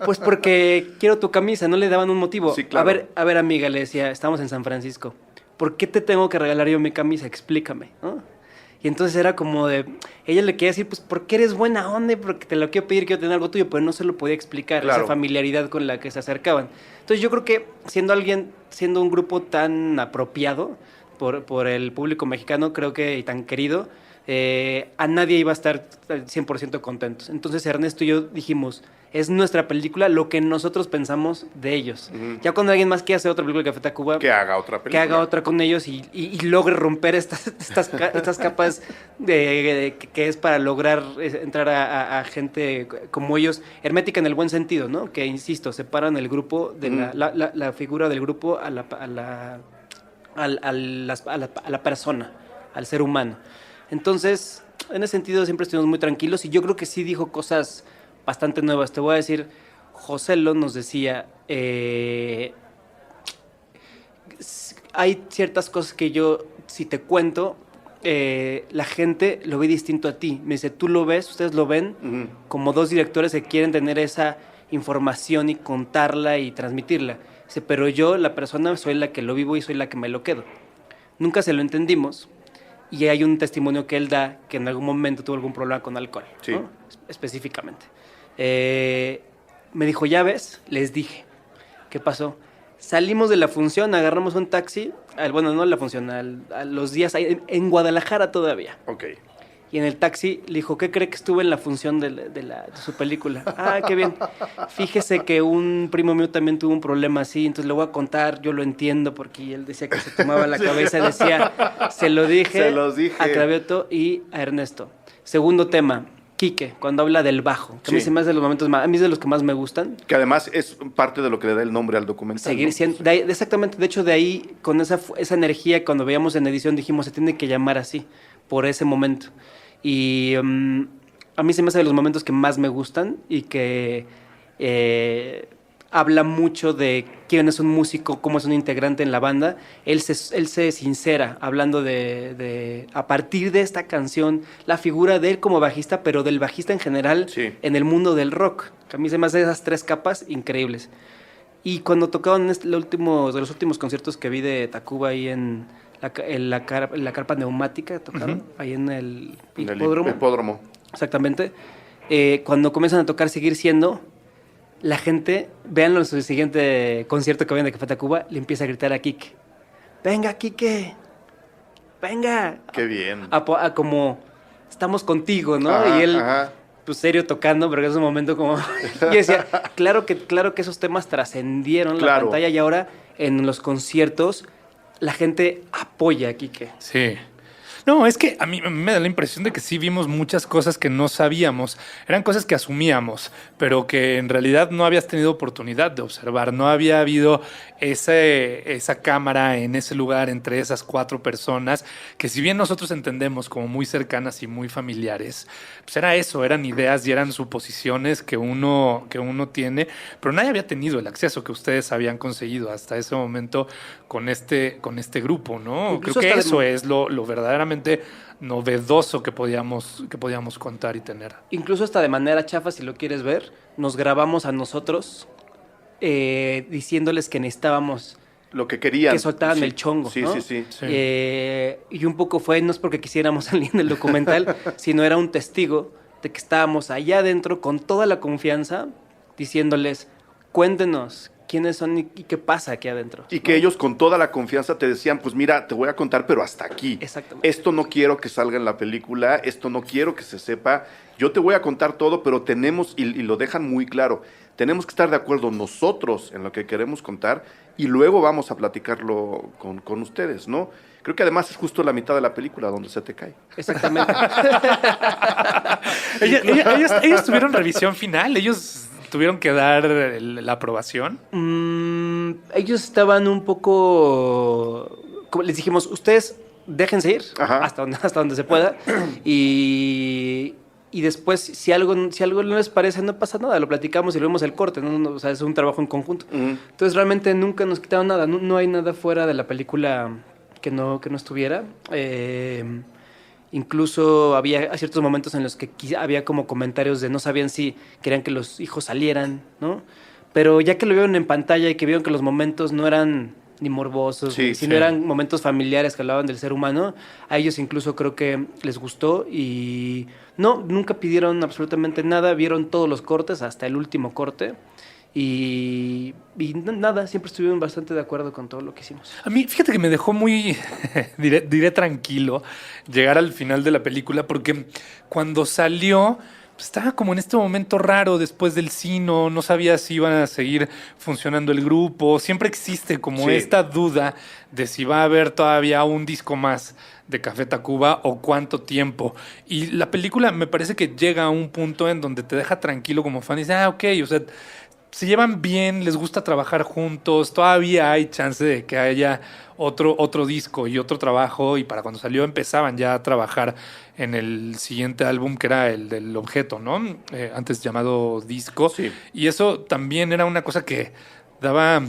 Pues porque quiero tu camisa, no le daban un motivo. Sí, claro. A ver, amiga, le decía, estamos en San Francisco. ¿Por qué te tengo que regalar yo mi camisa? Explícame, ¿no? Y entonces era como de... Ella le quería decir, pues, porque eres buena onda y porque te lo quiero pedir, quiero tener algo tuyo, pero no se lo podía explicar, Claro. esa familiaridad con la que se acercaban. Entonces yo creo que siendo un grupo tan apropiado por el público mexicano, creo que, y tan querido, a nadie iba a estar al 100% contentos. Entonces Ernesto y yo dijimos, es nuestra película lo que nosotros pensamos de ellos. Ya cuando alguien más quiera hacer otra película de Café Tacuba, Que haga otra película. que haga otra con ellos y logre romper estas capas que es para lograr entrar a gente como ellos, hermética en el buen sentido, ¿no? Que, insisto, separan el grupo, de la figura del grupo a la persona, al ser humano. Entonces, en ese sentido siempre estuvimos muy tranquilos y yo creo que sí dijo cosas bastante nuevas. Te voy a decir, Joselo nos decía, hay ciertas cosas que yo, si te cuento, la gente lo ve distinto a ti. Me dice, tú lo ves, ustedes lo ven como dos directores que quieren tener esa información y contarla y transmitirla. Dice, pero yo, la persona, soy la que lo vivo y soy la que me lo quedo. Nunca se lo entendimos. Y hay un testimonio que él da que en algún momento tuvo algún problema con alcohol, Sí. ¿no? Específicamente. Me dijo, ya ves, les dije. ¿Qué pasó? Salimos de la función, agarramos un taxi, bueno, no la función, a los días en Guadalajara todavía. Ok. Y en el taxi le dijo, ¿qué cree que estuve en la función de su película? Ah, qué bien. Fíjese que un primo mío también tuvo un problema así, entonces le voy a contar, yo lo entiendo, porque él decía que se tomaba la cabeza y decía, se lo dije, Se los dije. a Cravioto y a Ernesto. Segundo tema, Quique, cuando habla del bajo, que a mí Sí. se me hace de los momentos más, a mí es de los que más me gustan. Que además es parte de lo que le da el nombre al documental. Seguir ¿no? siendo, exactamente, de hecho de ahí, con esa energía, cuando veíamos en edición, dijimos, se tiene que llamar así, por ese momento. Y a mí se me hace de los momentos que más me gustan y que habla mucho de quién es un músico, cómo es un integrante en la banda. Él se sincera hablando de a partir de esta canción, la figura de él como bajista, pero del bajista en general Sí. en el mundo del rock. Que a mí se me hacen esas tres capas increíbles. Y cuando tocaban de los últimos conciertos que vi de Tacuba ahí en la carpa neumática, tocaron ahí en el En el hipódromo. hipódromo. Exactamente. Cuando comienzan a tocar Seguir Siendo, la gente, véanlo en su siguiente concierto que vayan de Café Tacuba, le empieza a gritar a Quique. ¡Venga, Quique! ¡Venga! Qué bien. Como, estamos contigo, ¿no? Ajá, y él, ajá. pues serio tocando, pero es un momento como... y decía, claro que esos temas trascendieron la Claro. pantalla y ahora en los conciertos la gente apoya a Quique. Sí. No, es que a mí me da la impresión de que sí vimos muchas cosas que no sabíamos. Eran cosas que asumíamos, pero que en realidad no habías tenido oportunidad de observar. No había habido esa cámara en ese lugar entre esas cuatro personas, que si bien nosotros entendemos como muy cercanas y muy familiares, pues era eso, eran ideas y eran suposiciones que uno tiene, pero nadie había tenido el acceso que ustedes habían conseguido hasta ese momento con este grupo, ¿no? Incluso Creo que hasta eso es lo verdaderamente novedoso que podíamos contar y tener. Incluso hasta de manera chafa, si lo quieres ver, nos grabamos a nosotros diciéndoles que necesitábamos Lo que querían. que soltaran Sí. el chongo, Sí, ¿no? sí, sí. Sí. Y un poco fue, no es porque quisiéramos salir en el documental, sino era un testigo de que estábamos allá adentro con toda la confianza, diciéndoles, cuéntenos quiénes son y qué pasa aquí adentro. Y que ellos con toda la confianza te decían, pues mira, te voy a contar, pero hasta aquí. Exactamente. Esto no quiero que salga en la película, esto no quiero que se sepa. Yo te voy a contar todo, pero tenemos, y lo dejan muy claro, tenemos que estar de acuerdo nosotros en lo que queremos contar y luego vamos a platicarlo con ustedes, ¿no? Creo que además es justo la mitad de la película donde se te cae. Exactamente. Ellos tuvieron revisión final, ellos tuvieron que dar la aprobación. Ellos estaban un poco... Como les dijimos, ustedes déjense ir Ajá. hasta donde se pueda y después, si algo no les parece, no pasa nada, lo platicamos y lo vemos el corte, ¿no? O sea, es un trabajo en conjunto. Entonces, realmente nunca nos quitaron nada, no hay nada fuera de la película que no estuviera. Incluso había ciertos momentos en los que había como comentarios de no sabían si querían que los hijos salieran, ¿no? Pero ya que lo vieron en pantalla y que vieron que los momentos no eran ni morbosos, sino eran momentos familiares que hablaban del ser humano, a ellos incluso creo que les gustó y nunca pidieron absolutamente nada, vieron todos los cortes hasta el último corte y nada, siempre estuvieron bastante de acuerdo con todo lo que hicimos. A mí, fíjate que me dejó muy, diré tranquilo, llegar al final de la película, porque cuando salió pues estaba como en este momento raro después del Sino, no sabía si iban a seguir funcionando el grupo, siempre existe como esta duda de si va a haber todavía un disco más de Café Tacuba o cuánto tiempo. Y la película me parece que llega a un punto en donde te deja tranquilo como fan y dice, ok, o sea, se llevan bien, les gusta trabajar juntos, todavía hay chance de que haya otro disco y otro trabajo, y para cuando salió empezaban ya a trabajar en el siguiente álbum, que era el del Objeto, ¿no? Antes llamado Disco. Sí. Y eso también era una cosa que daba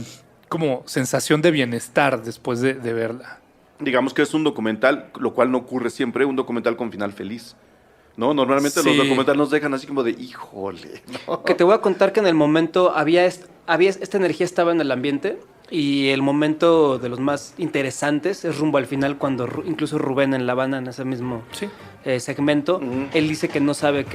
como sensación de bienestar después de verla. Digamos que es un documental, lo cual no ocurre siempre, un documental con final feliz. ¿No? Normalmente los documentales nos dejan así como de, híjole, ¿no? Que te voy a contar que en el momento esta energía estaba en el ambiente, y el momento de los más interesantes es rumbo al final, cuando incluso Rubén en La Habana, en ese mismo segmento, él dice que no sabe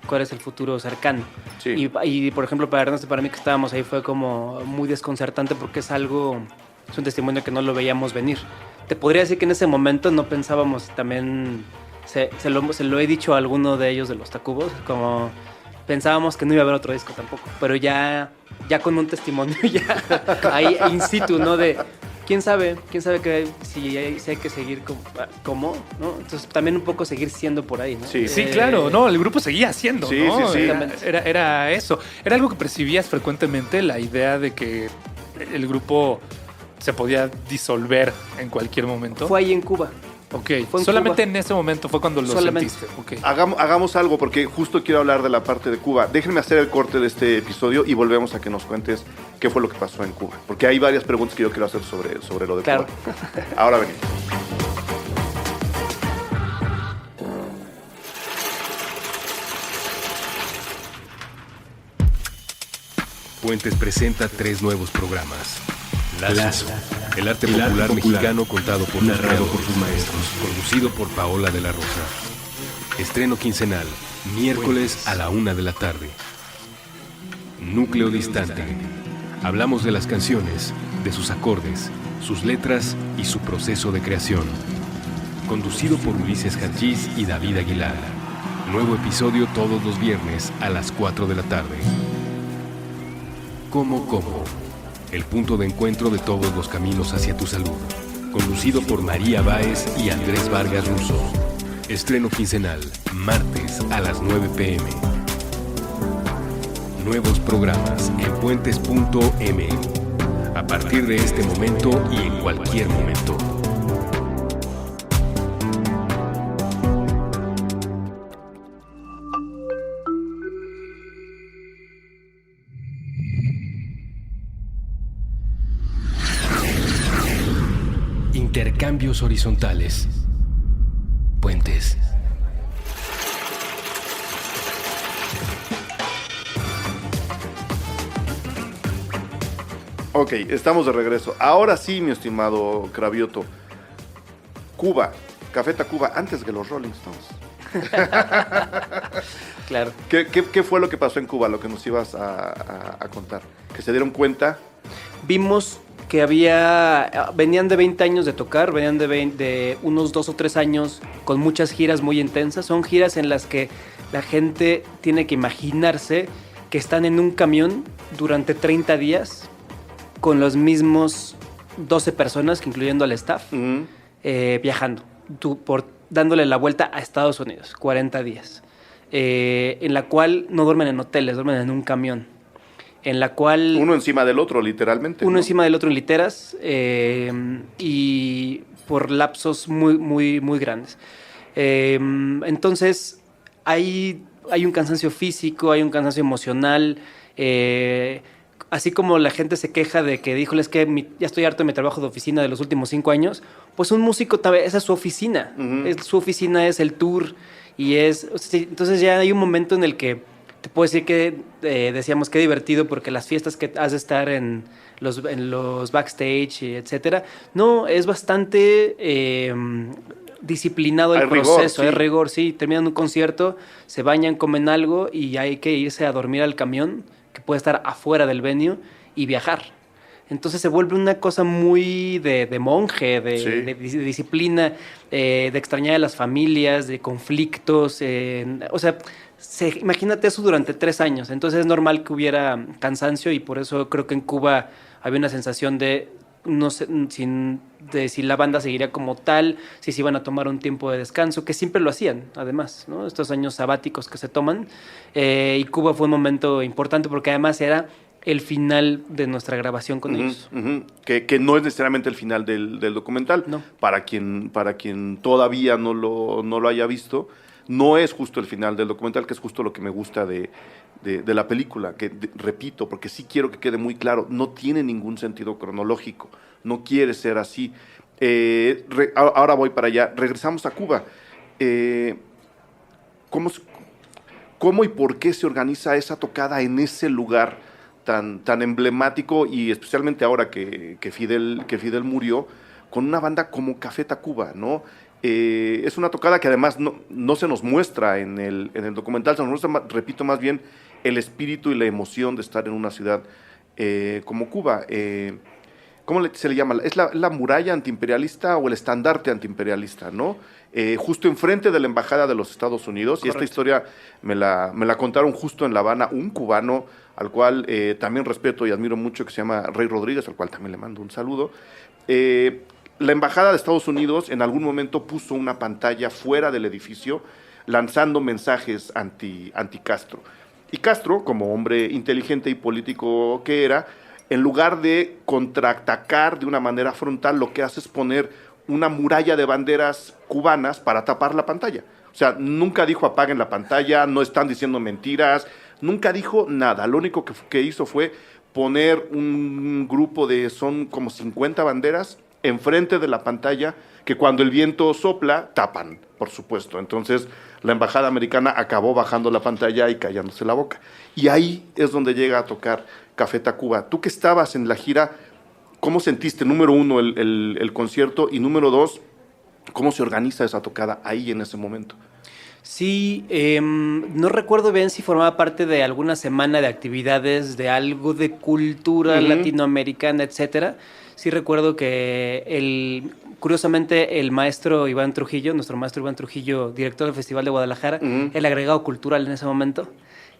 cuál es el futuro cercano. Sí. Y por ejemplo, para Ernesto y para mí que estábamos ahí fue como muy desconcertante, porque es un testimonio que no lo veíamos venir. Te podría decir que en ese momento no pensábamos, también se lo he dicho a alguno de ellos de los Tacubos, como pensábamos que no iba a haber otro disco tampoco, pero ya con un testimonio ya ahí in situ, ¿no? De quién sabe que si hay que seguir como, ¿no? Entonces también un poco seguir siendo por ahí, ¿no? Sí, claro, no, el grupo seguía siendo, ¿no? Sí. Era eso. Era algo que percibías frecuentemente, la idea de que el grupo se podía disolver en cualquier momento. Fue ahí en Cuba. Ok, solamente Cuba. En ese momento fue cuando lo sentiste. Okay. Hagamos algo, porque justo quiero hablar de la parte de Cuba. Déjenme hacer el corte de este episodio y volvemos a que nos cuentes qué fue lo que pasó en Cuba. Porque hay varias preguntas que yo quiero hacer sobre lo de Cuba. Ahora venimos. Puentes presenta 3 nuevos programas. Lazo. El arte popular mexicano contado por sus maestros. Conducido por Paola de la Rosa. Estreno quincenal. Miércoles a la 1 de la tarde. Núcleo Distante. Hablamos de las canciones, de sus acordes, sus letras y su proceso de creación. Conducido por Ulises Hachís y David Aguilar. Nuevo episodio todos los viernes a las 4 de la tarde. Como. El punto de encuentro de todos los caminos hacia tu salud. Conducido por María Báez y Andrés Vargas Russo. Estreno quincenal, martes a las 9 p.m. Nuevos programas en puentes.m. A partir de este momento y en cualquier momento. Intercambios horizontales. Puentes. Ok, estamos de regreso. Ahora sí, mi estimado Cravioto. Cuba, Café Tacuba, antes que los Rolling Stones. Claro. ¿Qué fue lo que pasó en Cuba, lo que nos ibas a contar? ¿Que se dieron cuenta? Vimos que venían de 20 años de tocar, venían de unos 2 o 3 años con muchas giras muy intensas. Son giras en las que la gente tiene que imaginarse que están en un camión durante 30 días con los mismos 12 personas, que incluyendo al staff, viajando, dándole la vuelta a Estados Unidos, 40 días, en la cual no duermen en hoteles, duermen en un camión. En la cual... Uno encima del otro, literalmente. Uno encima del otro en literas, y por lapsos muy, muy, muy grandes. Entonces, hay un cansancio físico, hay un cansancio emocional. así como la gente se queja de que, híjole, es que ya estoy harto de mi trabajo de oficina de los últimos 5 años, pues un músico, esa es su oficina. Su oficina es el tour y entonces ya hay un momento en el que te puedo decir que decíamos que divertido porque las fiestas que has de estar en los backstage, etcétera, no, es bastante disciplinado el proceso, hay rigor, sí. Terminan un concierto, se bañan, comen algo y hay que irse a dormir al camión que puede estar afuera del venue y viajar. Entonces se vuelve una cosa muy de monje, de disciplina, de extrañar a las familias, de conflictos, o sea, imagínate eso durante 3 años. Entonces es normal que hubiera cansancio y por eso creo que en Cuba había una sensación de no sé si la banda seguiría como tal, si se iban a tomar un tiempo de descanso, que siempre lo hacían, además, ¿no? Estos años sabáticos que se toman. Y Cuba fue un momento importante porque además era el final de nuestra grabación con ellos. Que no es necesariamente el final del documental. No. Para quien todavía no lo haya visto, no es justo el final del documental, que es justo lo que me gusta de la película, que repito, porque sí quiero que quede muy claro, no tiene ningún sentido cronológico, no quiere ser así. Ahora voy para allá, regresamos a Cuba. ¿Cómo y por qué se organiza esa tocada en ese lugar tan emblemático y especialmente ahora que Fidel murió, con una banda como Café Tacuba, ¿no? Es una tocada que además no se nos muestra en el documental, se nos muestra, repito, más bien el espíritu y la emoción de estar en una ciudad como Cuba. ¿Cómo se le llama? ¿Es la muralla antiimperialista o el estandarte antiimperialista, no? Justo enfrente de la Embajada de los Estados Unidos. Correcto. Y esta historia me la contaron justo en La Habana, un cubano al cual también respeto y admiro mucho, que se llama Rey Rodríguez, al cual también le mando un saludo. La Embajada de Estados Unidos en algún momento puso una pantalla fuera del edificio lanzando mensajes anti-Castro. Y Castro, como hombre inteligente y político que era, en lugar de contraatacar de una manera frontal, lo que hace es poner una muralla de banderas cubanas para tapar la pantalla. O sea, nunca dijo apaguen la pantalla, no están diciendo mentiras, nunca dijo nada. Lo único que hizo fue poner un grupo son como 50 banderas enfrente de la pantalla, que cuando el viento sopla, tapan, por supuesto. Entonces, la embajada americana acabó bajando la pantalla y callándose la boca. Y ahí es donde llega a tocar Café Tacuba. Tú que estabas en la gira, ¿cómo sentiste, número uno, el concierto? Y número dos, ¿cómo se organiza esa tocada ahí en ese momento? Sí, no recuerdo bien si formaba parte de alguna semana de actividades, de algo de cultura latinoamericana, etcétera. Sí recuerdo que curiosamente el maestro Iván Trujillo, nuestro maestro Iván Trujillo, director del Festival de Guadalajara, el agregado cultural en ese momento,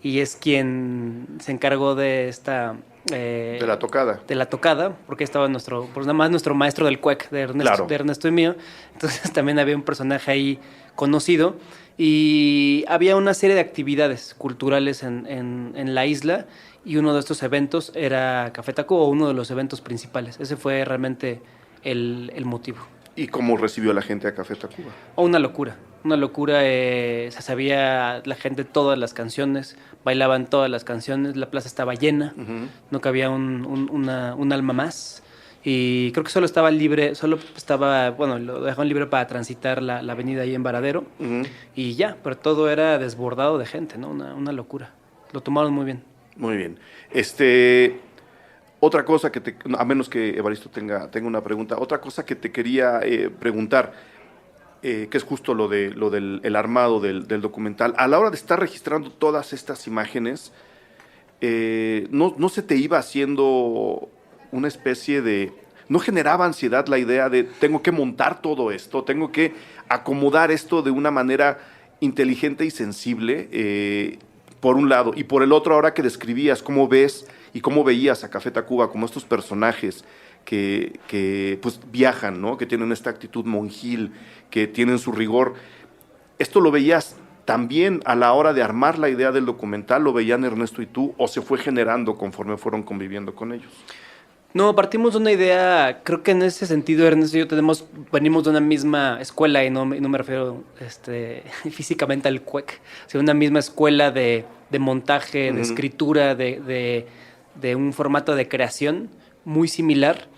y es quien se encargó de esta... de la tocada. De la tocada, porque estaba pues nada más nuestro maestro del cuec, de Ernesto y mío. Entonces también había un personaje ahí conocido. Y había una serie de actividades culturales en la isla, y uno de estos eventos era Café Tacuba, uno de los eventos principales. Ese fue realmente el motivo. ¿Y cómo recibió la gente a Café Tacuba? Una locura. Se sabía la gente todas las canciones, bailaban todas las canciones, la plaza estaba llena, no cabía un alma más. Y creo que lo dejaron libre para transitar la avenida ahí en Varadero. Y ya, pero todo era desbordado de gente, ¿no? Una locura. Lo tomaron muy bien. Muy bien. Otra cosa a menos que Evaristo tenga una pregunta, otra cosa que te quería preguntar, que es justo lo del armado del documental. A la hora de estar registrando todas estas imágenes, ¿no se te iba haciendo una especie de... ¿No generaba ansiedad la idea de tengo que montar todo esto, tengo que acomodar esto de una manera inteligente y sensible, por un lado, y por el otro, ahora que describías cómo ves y cómo veías a Café Tacuba como estos personajes que pues viajan, ¿no? Que tienen esta actitud monjil, que tienen su rigor? ¿Esto lo veías también a la hora de armar la idea del documental? ¿Lo veían Ernesto y tú, o se fue generando conforme fueron conviviendo con ellos? No, partimos de una idea, creo que en ese sentido Ernesto y yo venimos de una misma escuela, y no me refiero físicamente al CUEC, sino una misma escuela de montaje, de escritura, de de un formato de creación muy similar.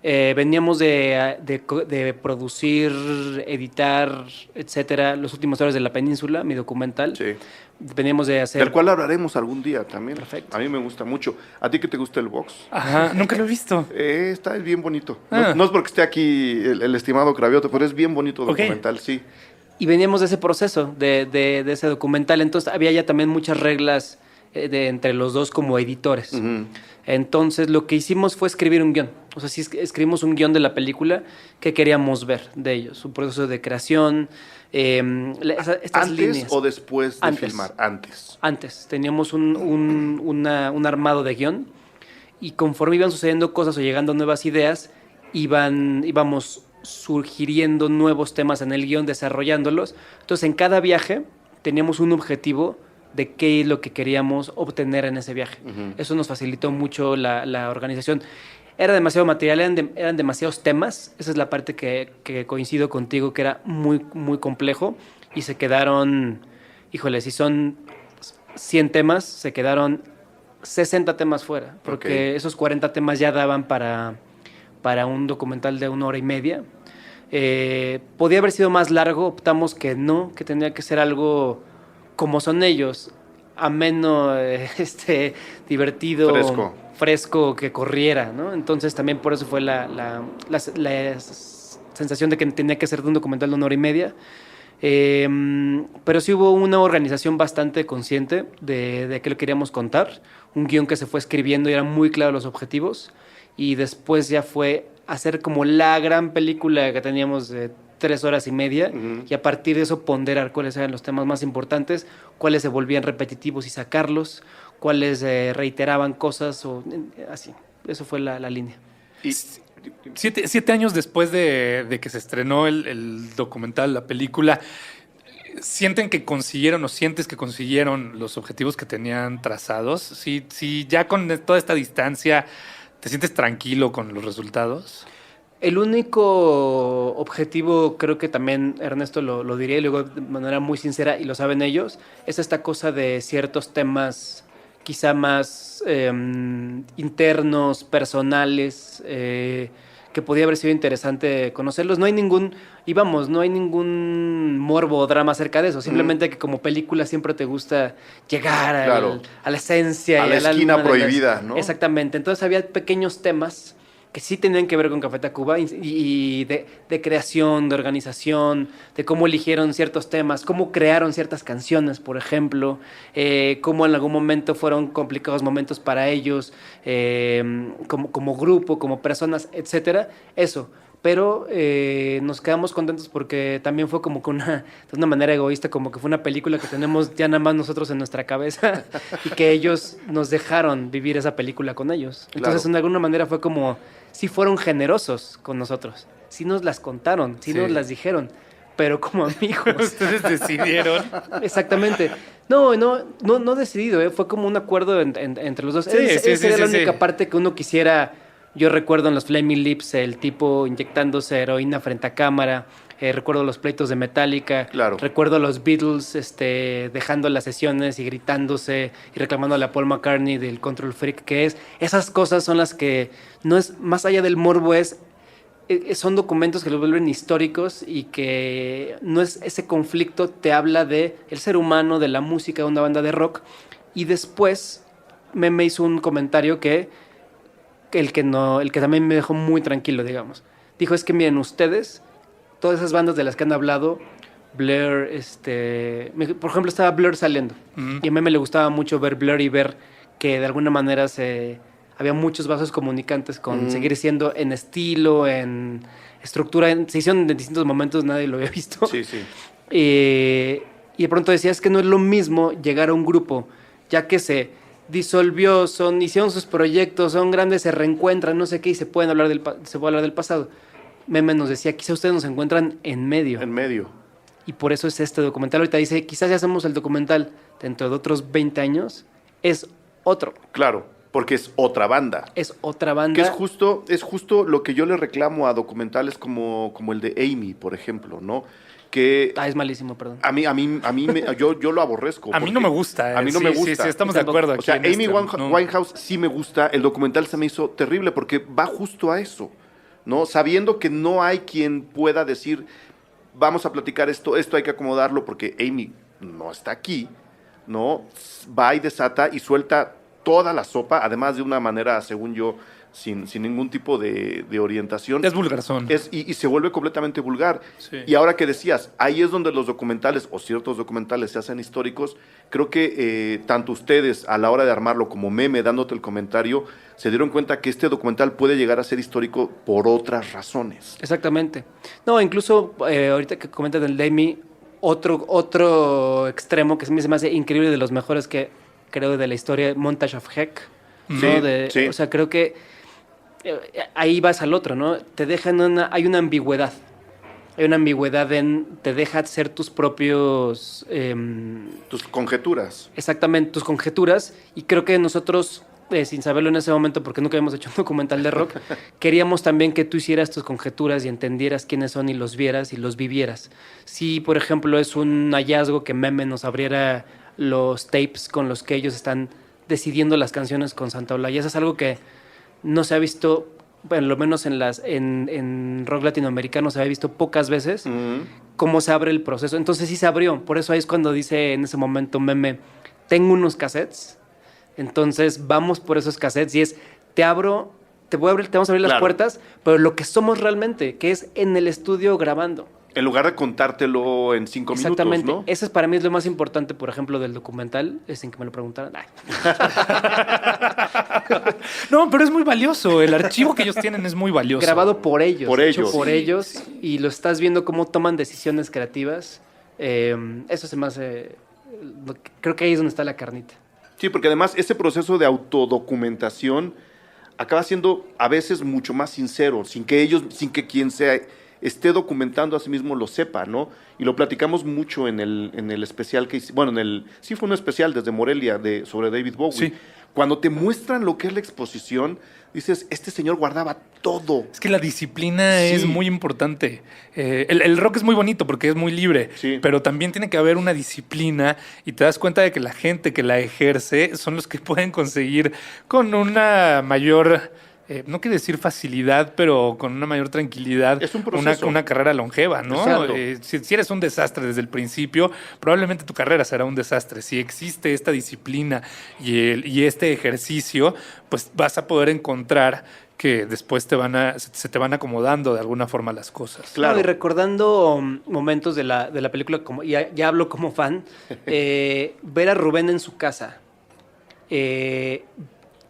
Veníamos de producir, editar, etcétera, Los Últimos Héroes de la Península, mi documental. Sí. Veníamos de hacer... Del cual hablaremos algún día también. Perfecto. A mí me gusta mucho. ¿A ti qué te gusta el box? Ajá, nunca lo he visto. Está bien bonito. No es porque esté aquí el estimado Cravioto, pero es bien bonito documental, sí. Y veníamos de ese proceso, de ese documental. Entonces había ya también muchas reglas entre los dos como editores. Uh-huh. Entonces lo que hicimos fue escribir un guión. O sea, sí escribimos un guión de la película que queríamos ver de ellos. Un proceso de creación. Estas ¿Antes líneas. o después de filmar? Antes. Antes. Teníamos un armado de guión y conforme iban sucediendo cosas o llegando nuevas ideas, íbamos sugiriendo nuevos temas en el guión, desarrollándolos. Entonces, en cada viaje teníamos un objetivo de qué es lo que queríamos obtener en ese viaje. Uh-huh. Eso nos facilitó mucho la organización. Era demasiado material, eran demasiados temas. Esa es la parte que coincido contigo, que era muy, muy complejo. Y se quedaron, híjole, si son 100 temas, se quedaron 60 temas fuera. Porque esos 40 temas ya daban para un documental de 1 hora y media. Podía haber sido más largo, optamos que no, que tenía que ser algo como son ellos, ameno, divertido, fresco, que corriera, ¿no? Entonces también por eso fue la sensación de que tenía que ser de un documental de 1 hora y media. Pero sí hubo una organización bastante consciente de qué lo queríamos contar, un guión que se fue escribiendo y eran muy claros los objetivos, y después ya fue hacer como la gran película que teníamos de 3 horas y media, uh-huh. Y a partir de eso ponderar cuáles eran los temas más importantes, cuáles se volvían repetitivos y sacarlos, cuáles reiteraban cosas o así. Eso fue la línea. Y 7 años después de que se estrenó el documental, la película, ¿sienten que consiguieron o sientes que consiguieron los objetivos que tenían trazados? Si ya con toda esta distancia te sientes tranquilo con los resultados. El único objetivo, creo que también Ernesto lo diría y luego de manera muy sincera, y lo saben ellos, es esta cosa de ciertos temas quizá más internos, personales, que podía haber sido interesante conocerlos. No hay ningún morbo o drama acerca de eso, simplemente que como película siempre te gusta llegar a la esencia. A la esquina prohibida, ¿no? Exactamente, entonces había pequeños temas que sí tenían que ver con Café Tacuba y de creación, de organización, de cómo eligieron ciertos temas, cómo crearon ciertas canciones, por ejemplo, cómo en algún momento fueron complicados momentos para ellos, como grupo, como personas, etcétera. Eso. Pero nos quedamos contentos porque también fue como que de una manera egoísta, como que fue una película que tenemos ya nada más nosotros en nuestra cabeza y que ellos nos dejaron vivir esa película con ellos. Entonces, de alguna manera fue como, sí fueron generosos con nosotros, sí nos las contaron, sí nos las dijeron, pero como amigos. Ustedes decidieron. Exactamente. No decidido, fue como un acuerdo entre los dos. Sí, esa era la única parte que uno quisiera. Yo recuerdo en los Flaming Lips el tipo inyectándose heroína frente a cámara. Recuerdo los pleitos de Metallica. Claro. Recuerdo los Beatles dejando las sesiones y gritándose y reclamándole a Paul McCartney del Control Freak que es. Esas cosas son las que no es más allá del morbo, son documentos que los vuelven históricos y que no es ese conflicto, te habla de el ser humano, de la música de una banda de rock. Y después me hizo un comentario que también me dejó muy tranquilo, digamos. Dijo, es que miren, ustedes, todas esas bandas de las que han hablado, Blur, por ejemplo, estaba Blur saliendo. Uh-huh. Y a mí me le gustaba mucho ver Blur y ver que de alguna manera había muchos vasos comunicantes con seguir siendo en estilo, en estructura. Se hicieron en distintos momentos, nadie lo había visto. Sí, sí. Y de pronto decía, es que no es lo mismo llegar a un grupo, ya que se disolvió, hicieron sus proyectos, son grandes, se reencuentran, no sé qué, y se puede hablar del pasado. Meme nos decía, quizá ustedes nos encuentran en medio. En medio. Y por eso es este documental. Ahorita dice, quizás si hacemos el documental dentro de otros 20 años, es otro. Claro, porque es otra banda. Es otra banda. Que es justo lo que yo le reclamo a documentales como el de Amy, por ejemplo, ¿no? Que es malísimo, perdón. Yo lo aborrezco. A mí no me gusta. A mí no me gusta. Sí, estamos de acuerdo aquí. O sea, Amy no. Winehouse sí me gusta. El documental se me hizo terrible porque va justo a eso, ¿no? Sabiendo que no hay quien pueda decir, vamos a platicar esto hay que acomodarlo porque Amy no está aquí, ¿no? Va y desata y suelta toda la sopa, además de una manera, según yo, sin ningún tipo de orientación. Es vulgarzón. Y se vuelve completamente vulgar. Sí. Y ahora que decías, ahí es donde los documentales o ciertos documentales se hacen históricos. Creo que tanto ustedes a la hora de armarlo como Meme dándote el comentario, se dieron cuenta que este documental puede llegar a ser histórico por otras razones. Exactamente. No, incluso ahorita que comentas del Demi, otro extremo que a mí se me hace increíble, de los mejores que creo de la historia, Montage of Heck. ¿no? Sí. O sea, creo que ahí vas al otro, ¿no? Te dejan hay una ambigüedad. Hay una ambigüedad te deja hacer tus propios... tus conjeturas. Exactamente, tus conjeturas. Y creo que nosotros, sin saberlo en ese momento, porque nunca habíamos hecho un documental de rock, queríamos también que tú hicieras tus conjeturas y entendieras quiénes son y los vieras y los vivieras. Si, por ejemplo, es un hallazgo que Meme nos abriera los tapes con los que ellos están decidiendo las canciones con Santa Olaya, eso es algo que no se ha visto, bueno, lo menos en rock latinoamericano se había visto pocas veces, cómo se abre el proceso. Entonces sí se abrió, por eso ahí es cuando dice en ese momento Meme, tengo unos cassettes, entonces vamos por esos cassettes y te vamos a abrir las puertas, pero lo que somos realmente, que es en el estudio grabando. En lugar de contártelo en 5 minutos, Exactamente. ¿no? Eso para mí es lo más importante, por ejemplo, del documental, sin que me lo preguntaran. No, pero es muy valioso. El archivo que ellos tienen es muy valioso. Grabado por ellos. Hecho por ellos. Y lo estás viendo cómo toman decisiones creativas. Eso se me hace... Creo que ahí es donde está la carnita. Sí, porque además ese proceso de autodocumentación acaba siendo a veces mucho más sincero, sin que quien sea... esté documentando a sí mismo lo sepa, ¿no? Y lo platicamos mucho en el especial que hicimos, sí fue un especial desde Morelia sobre David Bowie. Sí. Cuando te muestran lo que es la exposición, dices, este señor guardaba todo. Es que la disciplina es muy importante. El rock es muy bonito porque es muy libre, pero también tiene que haber una disciplina y te das cuenta de que la gente que la ejerce son los que pueden conseguir con una mayor... no quiere decir facilidad, pero con una mayor tranquilidad, es un proceso. Una carrera longeva, ¿no? Si eres un desastre desde el principio, probablemente tu carrera será un desastre. Si existe esta disciplina y este ejercicio, pues vas a poder encontrar que después se te van acomodando de alguna forma las cosas. Claro. No, y recordando momentos de la película, como ya hablo como fan, ver a Rubén en su casa,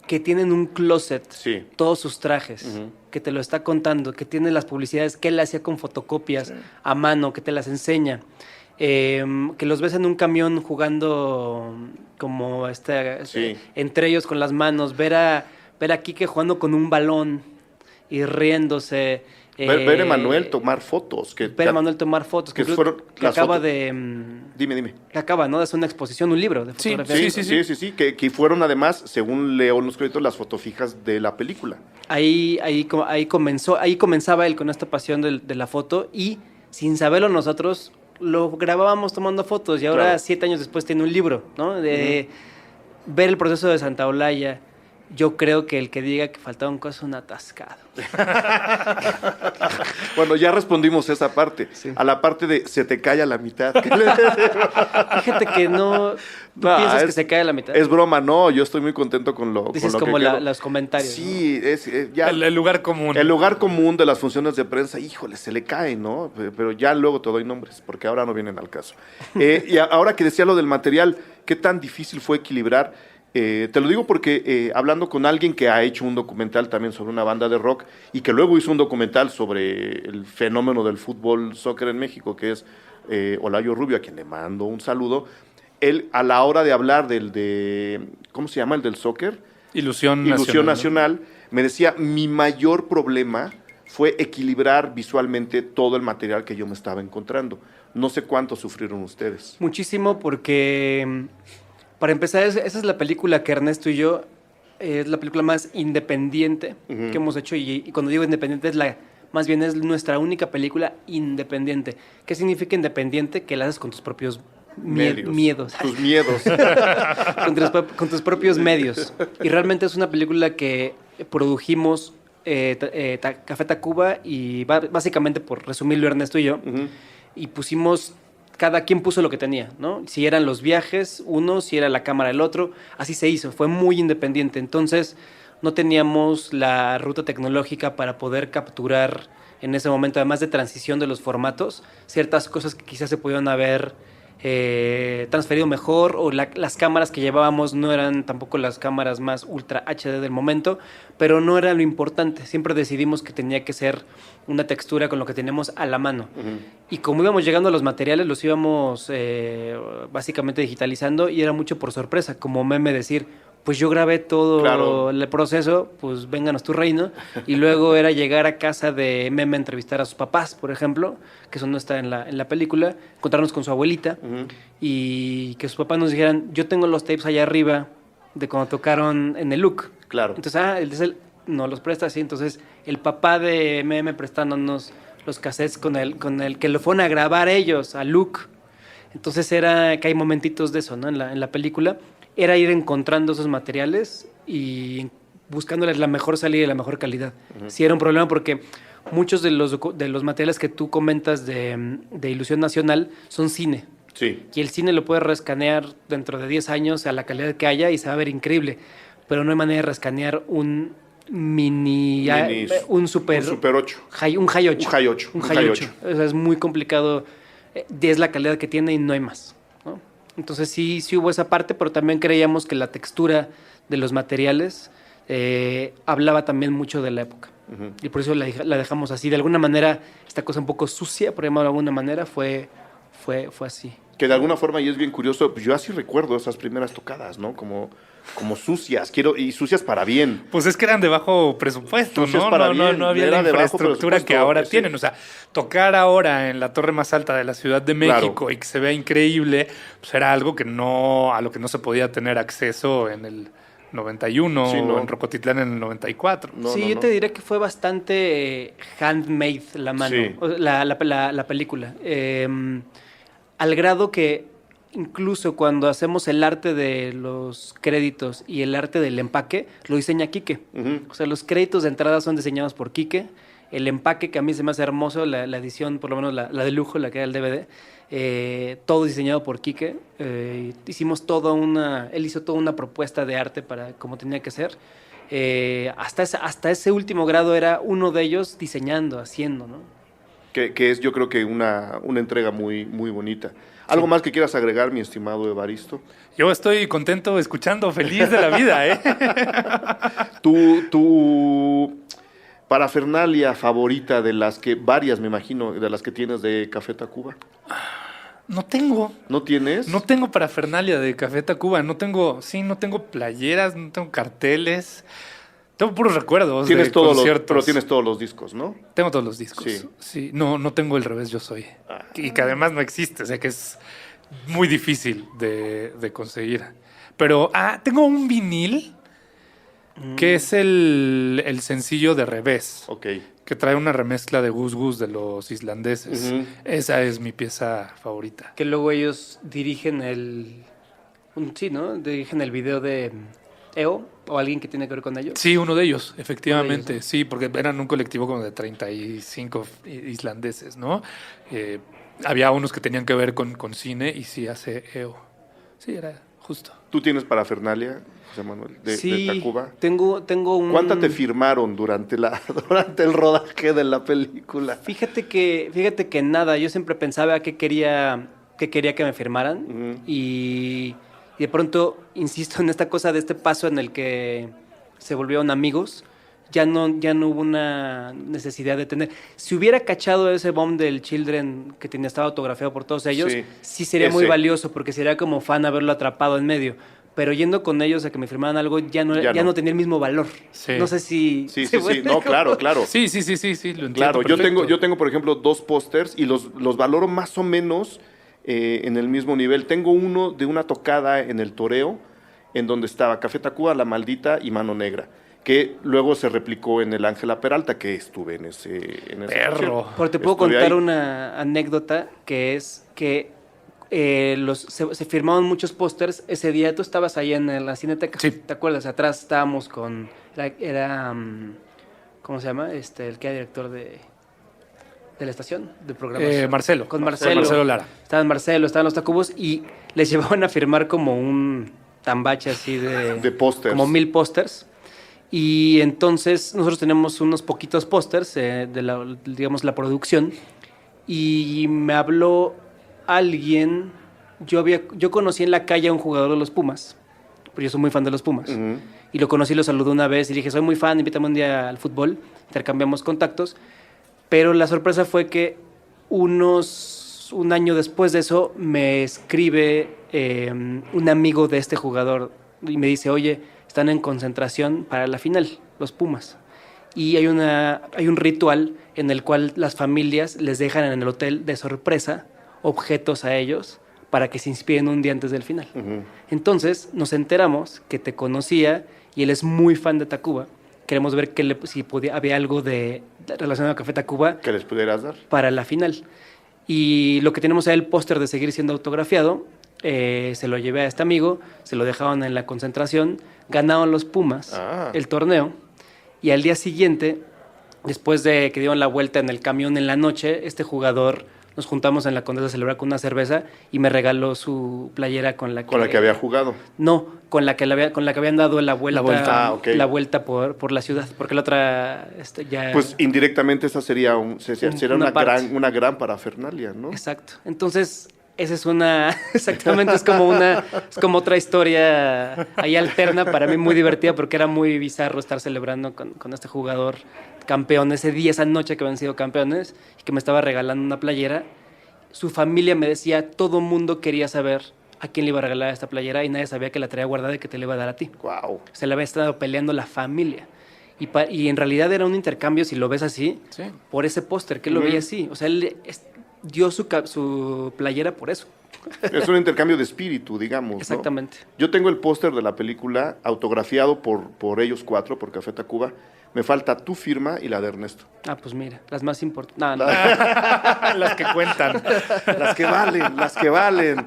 que tienen un closet, todos sus trajes, que te lo está contando, que tiene las publicidades que él hacía con fotocopias a mano, que te las enseña, que los ves en un camión jugando como entre ellos con las manos, ver a Quique jugando con un balón y riéndose. Ver a Emanuel tomar fotos. Que acaba de... Dime. Que acaba, ¿no? De hacer una exposición, un libro de fotografía. Sí. Que fueron además, según leo en los créditos, las fotofijas de la película. Ahí comenzaba él con esta pasión de la foto y sin saberlo nosotros lo grabábamos tomando fotos y ahora 7 años después tiene un libro, ¿no? De ver el proceso de Santa Olaya. Yo creo que el que diga que faltaban cosas es un atascado. Bueno, ya respondimos esa parte. Sí. A la parte de se te cae a la mitad. Fíjate que no piensas que se cae a la mitad. Es broma, no. Yo estoy muy contento con lo Dices con lo como que los comentarios. Sí, ¿no? es ya el lugar común. El lugar común de las funciones de prensa, híjole, se le cae, ¿no? Pero ya luego te doy nombres, porque ahora no vienen al caso. Y ahora que decía lo del material, ¿qué tan difícil fue equilibrar? Te lo digo porque hablando con alguien que ha hecho un documental también sobre una banda de rock y que luego hizo un documental sobre el fenómeno del fútbol soccer en México, que es Olayo Rubio, a quien le mando un saludo, él a la hora de hablar ¿cómo se llama? El del soccer. Ilusión Nacional, me decía, mi mayor problema fue equilibrar visualmente todo el material que yo me estaba encontrando. No sé cuánto sufrieron ustedes. Muchísimo porque... Para empezar, esa es la película que Ernesto y yo es la película más independiente que hemos hecho y cuando digo independiente más bien es nuestra única película independiente. ¿Qué significa independiente? Que la haces con tus propios miedos. Tus miedos. con tus propios medios. Y realmente es una película que produjimos Café Tacuba y básicamente, por resumirlo, Ernesto y yo, y pusimos... Cada quien puso lo que tenía, ¿no? Si eran los viajes, uno, si era la cámara, el otro. Así se hizo, fue muy independiente. Entonces, no teníamos la ruta tecnológica para poder capturar en ese momento, además de transición de los formatos, ciertas cosas que quizás se pudieron haber transferido mejor, o las cámaras que llevábamos no eran tampoco las cámaras más ultra HD del momento, pero no era lo importante. Siempre decidimos que tenía que ser una textura con lo que teníamos a la mano. Y como íbamos llegando a los materiales, los íbamos básicamente digitalizando y era mucho por sorpresa, como meme decir, pues yo grabé todo el proceso, pues vénganos tu reino. Y luego era llegar a casa de Meme a entrevistar a sus papás, por ejemplo, que eso no está en la película, encontrarnos con su abuelita y que sus papás nos dijeran, yo tengo los tapes allá arriba de cuando tocaron en el Look. Claro. Entonces, no los presta así. Entonces, el papá de Meme prestándonos los cassettes con el que lo fueron a grabar ellos, a Luke. Entonces, era que hay momentitos de eso, ¿no? En la película. Era ir encontrando esos materiales y buscándoles la mejor salida y la mejor calidad. Sí era un problema porque muchos de los materiales que tú comentas de Ilusión Nacional son cine. Sí. Y el cine lo puedes rescanear dentro de 10 años a la calidad que haya y se va a ver increíble. Pero no hay manera de rescanear un un Super 8. Un High 8. Un High 8. Un High 8. O sea, es muy complicado. Es la calidad que tiene y no hay más, ¿no? Entonces sí hubo esa parte, pero también creíamos que la textura de los materiales hablaba también mucho de la época. Y por eso la dejamos así. De alguna manera, esta cosa un poco sucia, por llamarlo de alguna manera, fue así. Que de alguna forma, y es bien curioso, yo así recuerdo esas primeras tocadas, ¿no? Como sucias, y sucias para bien. Pues es que eran de bajo presupuesto, sucias ¿no? para bien. No había la infraestructura que ahora tienen. O sea, tocar ahora en la torre más alta de la Ciudad de México y que se vea increíble, pues era algo a lo que no se podía tener acceso en el 91 o en Rocotitlán en el 94. Yo te diré que fue bastante handmade la mano, la película. Al grado que incluso cuando hacemos el arte de los créditos y el arte del empaque, lo diseña Quique. O sea, los créditos de entrada son diseñados por Quique. El empaque, que a mí se me hace hermoso, la edición, por lo menos la de lujo, la que era el DVD, todo diseñado por Quique. Hicimos él hizo toda una propuesta de arte para como tenía que ser. Hasta ese último grado era uno de ellos diseñando, haciendo, ¿no? Que es, yo creo que una entrega muy, muy bonita. ¿Algo más que quieras agregar, mi estimado Evaristo? Yo estoy contento, escuchando, feliz de la vida, ¿eh? Tu parafernalia favorita de las que, varias me imagino, de las que tienes de Café Tacuba. No tengo. ¿No tienes? No tengo parafernalia de Café Tacuba. No tengo playeras, no tengo carteles. Tengo puros recuerdos de conciertos. Pero tienes todos los discos, ¿no? Tengo todos los discos. Sí. No tengo El Revés Yo Soy. Y que además no existe. O sea que es muy difícil de conseguir. Pero tengo un vinil que es el sencillo de Revés. Ok. Que trae una remezcla de Gus Gus de los islandeses. Esa es mi pieza favorita. Que luego ellos dirigen Dirigen el video de EO, o alguien que tiene que ver con ellos. Sí, uno de ellos, efectivamente. Sí, porque eran un colectivo como de 35 islandeses, ¿no? Había unos que tenían que ver con cine y sí hace EO. Sí, era justo. ¿Tú tienes parafernalia, José Manuel, de Tacuba? Tengo un... ¿Cuánta te firmaron durante el rodaje de la película? Fíjate que nada. Yo siempre pensaba que quería que me firmaran y de pronto, insisto en esta cosa de este paso en el que se volvieron amigos, ya no hubo una necesidad de tener... Si hubiera cachado ese bomb del Children que estaba autografiado por todos ellos, sí sería muy valioso, porque sería como fan haberlo atrapado en medio. Pero yendo con ellos a que me firmaran algo, ya no tenía el mismo valor. Sí. No sé si... Sí. No, claro. Sí, lo entiendo. Claro, yo tengo, por ejemplo, 2 pósters y los valoro más o menos... en el mismo nivel. Tengo uno de una tocada en el Toreo, en donde estaba Café Tacuba, La Maldita y Mano Negra, que luego se replicó en el Ángela Peralta, que estuve en ese Perro. Pero te puedo Estuve contar ahí. una anécdota que es que se firmaron muchos pósters. Ese día tú estabas ahí en la Cineteca. Sí. ¿Te acuerdas? Atrás estábamos con... ¿cómo se llama? El que era director de la estación de programación. Marcelo. Con Marcelo. Marcelo Lara. Estaban Marcelo, estaban los Tacubos y les llevaban a firmar como un tambache así De pósters. como 1000 pósters. Y entonces nosotros tenemos unos poquitos pósters de la producción. Y me habló alguien. Yo conocí en la calle a un jugador de los Pumas. Porque yo soy muy fan de los Pumas. Ujú. Y lo conocí, lo saludé una vez y dije, soy muy fan, invítame un día al fútbol. Intercambiamos contactos. Pero la sorpresa fue que un año después de eso me escribe un amigo de este jugador y me dice, oye, están en concentración para la final, los Pumas. Y hay un ritual en el cual las familias les dejan en el hotel de sorpresa objetos a ellos para que se inspiren un día antes del final. Ujú. Entonces nos enteramos que te conocía y él es muy fan de Tacuba. Queremos ver si había algo relacionado a Café Tacuba ¿Qué les pudieras dar? para la final. Y lo que tenemos es el póster de seguir siendo autografiado. Se lo llevé a este amigo, se lo dejaron en la concentración, ganaron los Pumas el torneo. Y al día siguiente, después de que dieron la vuelta en el camión en la noche, este jugador, nos juntamos en la Condesa a celebrar con una cerveza y me regaló su playera con la que había jugado. No, con la que habían dado la vuelta, ok. la vuelta por la ciudad, porque la otra ya... Pues indirectamente esa sería, sería Una parte. una gran parafernalia, ¿no? Exacto. Entonces, esa es exactamente, es como otra historia ahí alterna, para mí muy divertida, porque era muy bizarro estar celebrando con este jugador campeón ese día, esa noche que habían sido campeones, y que me estaba regalando una playera. Su familia me decía, todo mundo quería saber a quién le iba a regalar esta playera, y nadie sabía que la traía guardada y que te la iba a dar a ti. Wow. Se la había estado peleando la familia. Y en realidad era un intercambio, si lo ves así, Sí. por ese póster, que él lo veía así. O sea, él dio su playera por eso. Es un intercambio de espíritu, digamos, ¿no? Exactamente. Yo tengo el póster de la película autografiado por ellos cuatro, por Café Tacuba. Me falta tu firma y la de Ernesto. Ah, pues mira, las más importantes. No. Las que cuentan. Las que valen, las que valen.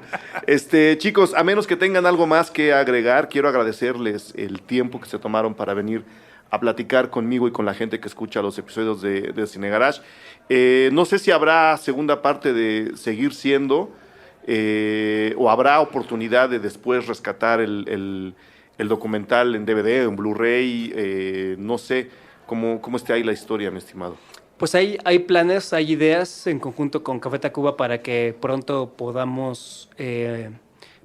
Chicos, a menos que tengan algo más que agregar, quiero agradecerles el tiempo que se tomaron para venir a platicar conmigo y con la gente que escucha los episodios de Cine Garage. No sé si habrá segunda parte de Seguir Siendo, o habrá oportunidad de después rescatar el documental en DVD, en Blu-ray, no sé cómo esté ahí la historia, mi estimado. Pues hay planes, hay ideas en conjunto con Café Tacuba para que pronto podamos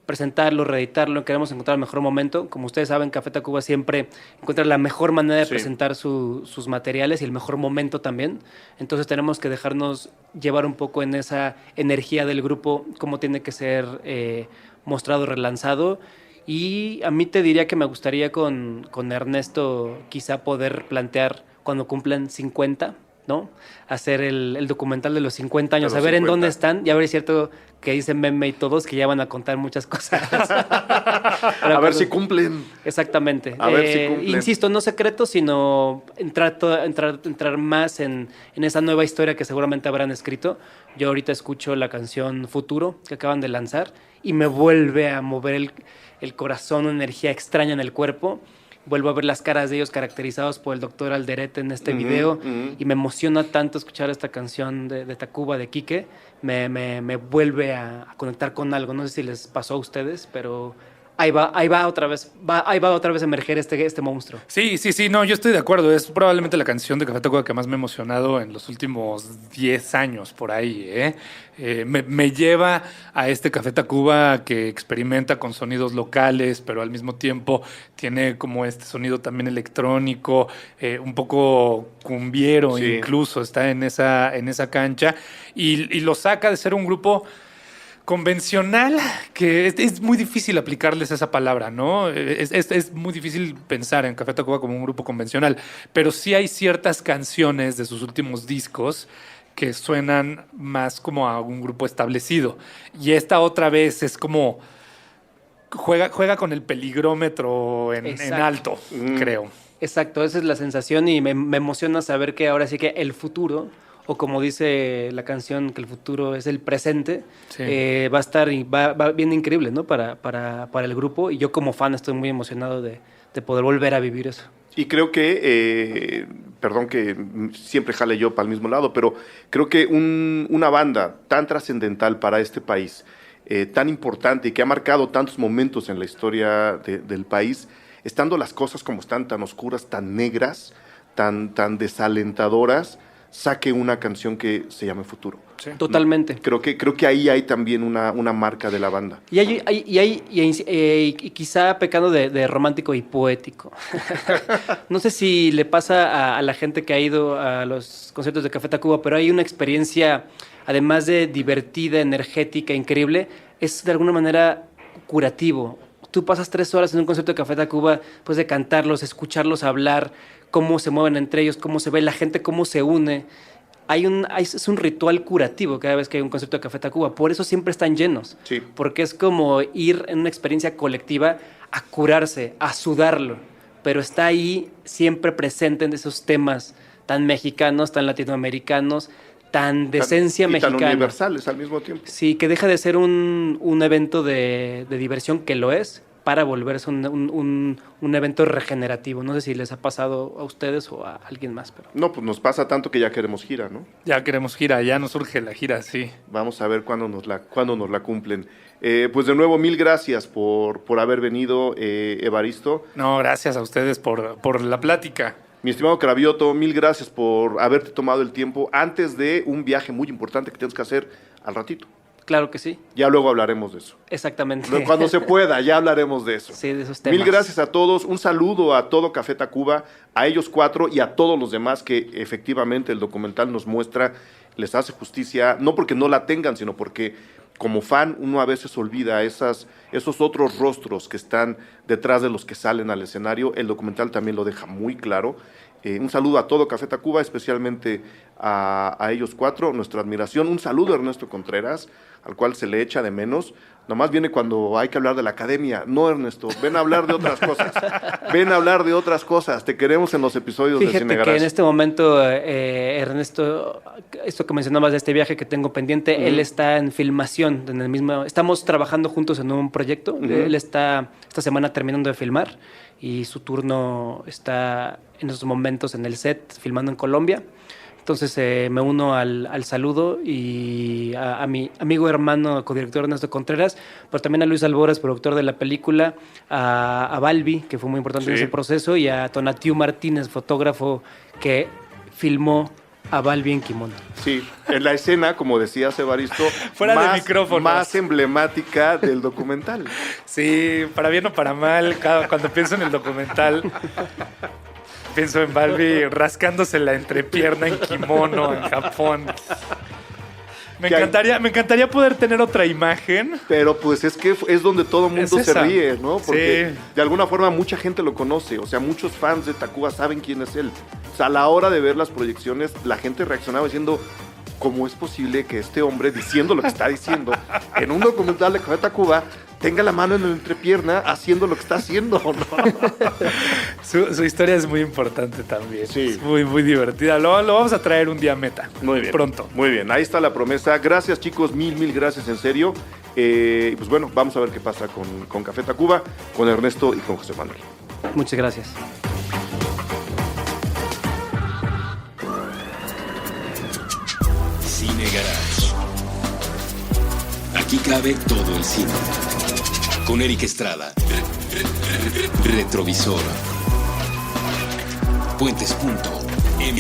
presentarlo, reeditarlo. Queremos encontrar el mejor momento. Como ustedes saben, Café Tacuba siempre encuentra la mejor manera de presentar sus materiales y el mejor momento también. Entonces tenemos que dejarnos llevar un poco en esa energía del grupo, cómo tiene que ser mostrado, relanzado. Y a mí te diría que me gustaría con Ernesto quizá poder plantear cuando cumplan 50, ¿no? Hacer el documental de los 50 años, De los a ver 50. en dónde están. Y a ver, es cierto que dicen Meme y todos que ya van a contar muchas cosas. A ver si cumplen. Exactamente. A ver si cumplen. Insisto, no secreto, sino entrar más en esa nueva historia que seguramente habrán escrito. Yo ahorita escucho la canción Futuro que acaban de lanzar y me vuelve a mover el corazón, una energía extraña en el cuerpo. Vuelvo a ver las caras de ellos caracterizados por el doctor Alderete en este video y me emociona tanto escuchar esta canción de Tacuba, de Quique. Me vuelve a conectar con algo. No sé si les pasó a ustedes, pero ahí va otra vez a emerger este monstruo. Sí, no, yo estoy de acuerdo. Es probablemente la canción de Café Tacuba que más me ha emocionado en los últimos 10 años, por ahí, ¿eh? Me lleva a este Café Tacuba que experimenta con sonidos locales, pero al mismo tiempo tiene como este sonido también electrónico, un poco cumbiero, Sí. incluso está en esa cancha y lo saca de ser un grupo convencional, que es muy difícil aplicarles esa palabra, ¿no? Es muy difícil pensar en Café Tacuba como un grupo convencional, pero sí hay ciertas canciones de sus últimos discos que suenan más como a un grupo establecido. Y esta otra vez es como juega con el peligrómetro en alto, creo. Exacto, esa es la sensación y me emociona saber que ahora sí que el futuro, o como dice la canción, que el futuro es el presente, va a estar y va bien increíble, ¿no? Para el grupo, y yo como fan estoy muy emocionado de poder volver a vivir eso. Y creo que, perdón que siempre jale yo para el mismo lado, pero creo que una banda tan trascendental para este país, tan importante y que ha marcado tantos momentos en la historia del país, estando las cosas como están, tan oscuras, tan negras, tan desalentadoras, saque una canción que se llame Futuro. Sí. Totalmente. Creo que ahí hay también una marca de la banda. Y quizá pecando de romántico y poético. No sé si le pasa a la gente que ha ido a los conciertos de Café Tacuba, pero hay una experiencia, además de divertida, energética, increíble, es de alguna manera curativo. Tú pasas 3 horas en un concierto de Café Tacuba, después de cantarlos, escucharlos hablar, cómo se mueven entre ellos, cómo se ve la gente, cómo se une. Es un ritual curativo cada vez que hay un concierto de Café Tacuba. Por eso siempre están llenos. Sí. Porque es como ir en una experiencia colectiva a curarse, a sudarlo. Pero está ahí siempre presente en esos temas tan mexicanos, tan latinoamericanos, tan de esencia mexicana. Y tan universales al mismo tiempo. Sí, que deja de ser un evento de diversión, que lo es, para volverse un evento regenerativo. No sé si les ha pasado a ustedes o a alguien más. Pero... No, pues nos pasa tanto que ya queremos gira, ¿no? Ya queremos gira, ya nos urge la gira, sí. Vamos a ver cuándo nos la cumplen. Pues de nuevo, mil gracias por haber venido, Evaristo. No, gracias a ustedes por la plática. Mi estimado Cravioto, mil gracias por haberte tomado el tiempo antes de un viaje muy importante que tienes que hacer al ratito. Claro que sí. Ya luego hablaremos de eso. Exactamente. Cuando se pueda, ya hablaremos de eso. Sí, de esos temas. Mil gracias a todos. Un saludo a todo Café Tacuba, a ellos 4 y a todos los demás que efectivamente el documental nos muestra, les hace justicia, no porque no la tengan, sino porque como fan uno a veces olvida esos otros rostros que están detrás de los que salen al escenario. El documental también lo deja muy claro. Un saludo a todo Café Tacuba, especialmente a ellos 4, nuestra admiración. Un saludo a Ernesto Contreras, al cual se le echa de menos. Nomás viene cuando hay que hablar de la academia. No, Ernesto, ven a hablar de otras cosas. Ven a hablar de otras cosas. Te queremos en los episodios de Cine Garage. Fíjate que en este momento, Ernesto, esto que mencionabas de este viaje que tengo pendiente, él está en filmación. Estamos trabajando juntos en un proyecto. Él está esta semana terminando de filmar y su turno está en esos momentos en el set, filmando en Colombia. Entonces me uno al saludo y a mi amigo, hermano, codirector Ernesto Contreras, pero también a Luis Albores, productor de la película, a Balbi, que fue muy importante en ese proceso, y a Tonatiu Martínez, fotógrafo que filmó a Balbi en kimono. Sí, en la escena, como decías, Evaristo, fuera de micrófonos, más emblemática del documental. Sí, para bien o para mal, cuando pienso en el documental... Pienso en Balbi rascándose la entrepierna en kimono en Japón. Me encantaría poder tener otra imagen. Pero pues es que es donde todo el mundo se ríe, ¿no? Porque de alguna forma mucha gente lo conoce. O sea, muchos fans de Tacuba saben quién es él. O sea, a la hora de ver las proyecciones, la gente reaccionaba diciendo... ¿Cómo es posible que este hombre, diciendo lo que está diciendo, en un documental de Café Tacuba, tenga la mano en la entrepierna haciendo lo que está haciendo, ¿no? Su historia es muy importante también. Sí. Es muy, muy divertida. Lo vamos a traer un día a Meta. Muy bien. Pronto. Muy bien. Ahí está la promesa. Gracias, chicos. Mil gracias, en serio. Y pues bueno, vamos a ver qué pasa con Café Tacuba, con Ernesto y con José Manuel. Muchas gracias. Cine Garage. Aquí cabe todo el cine. Con Eric Estrada. Retrovisor. Puentes.me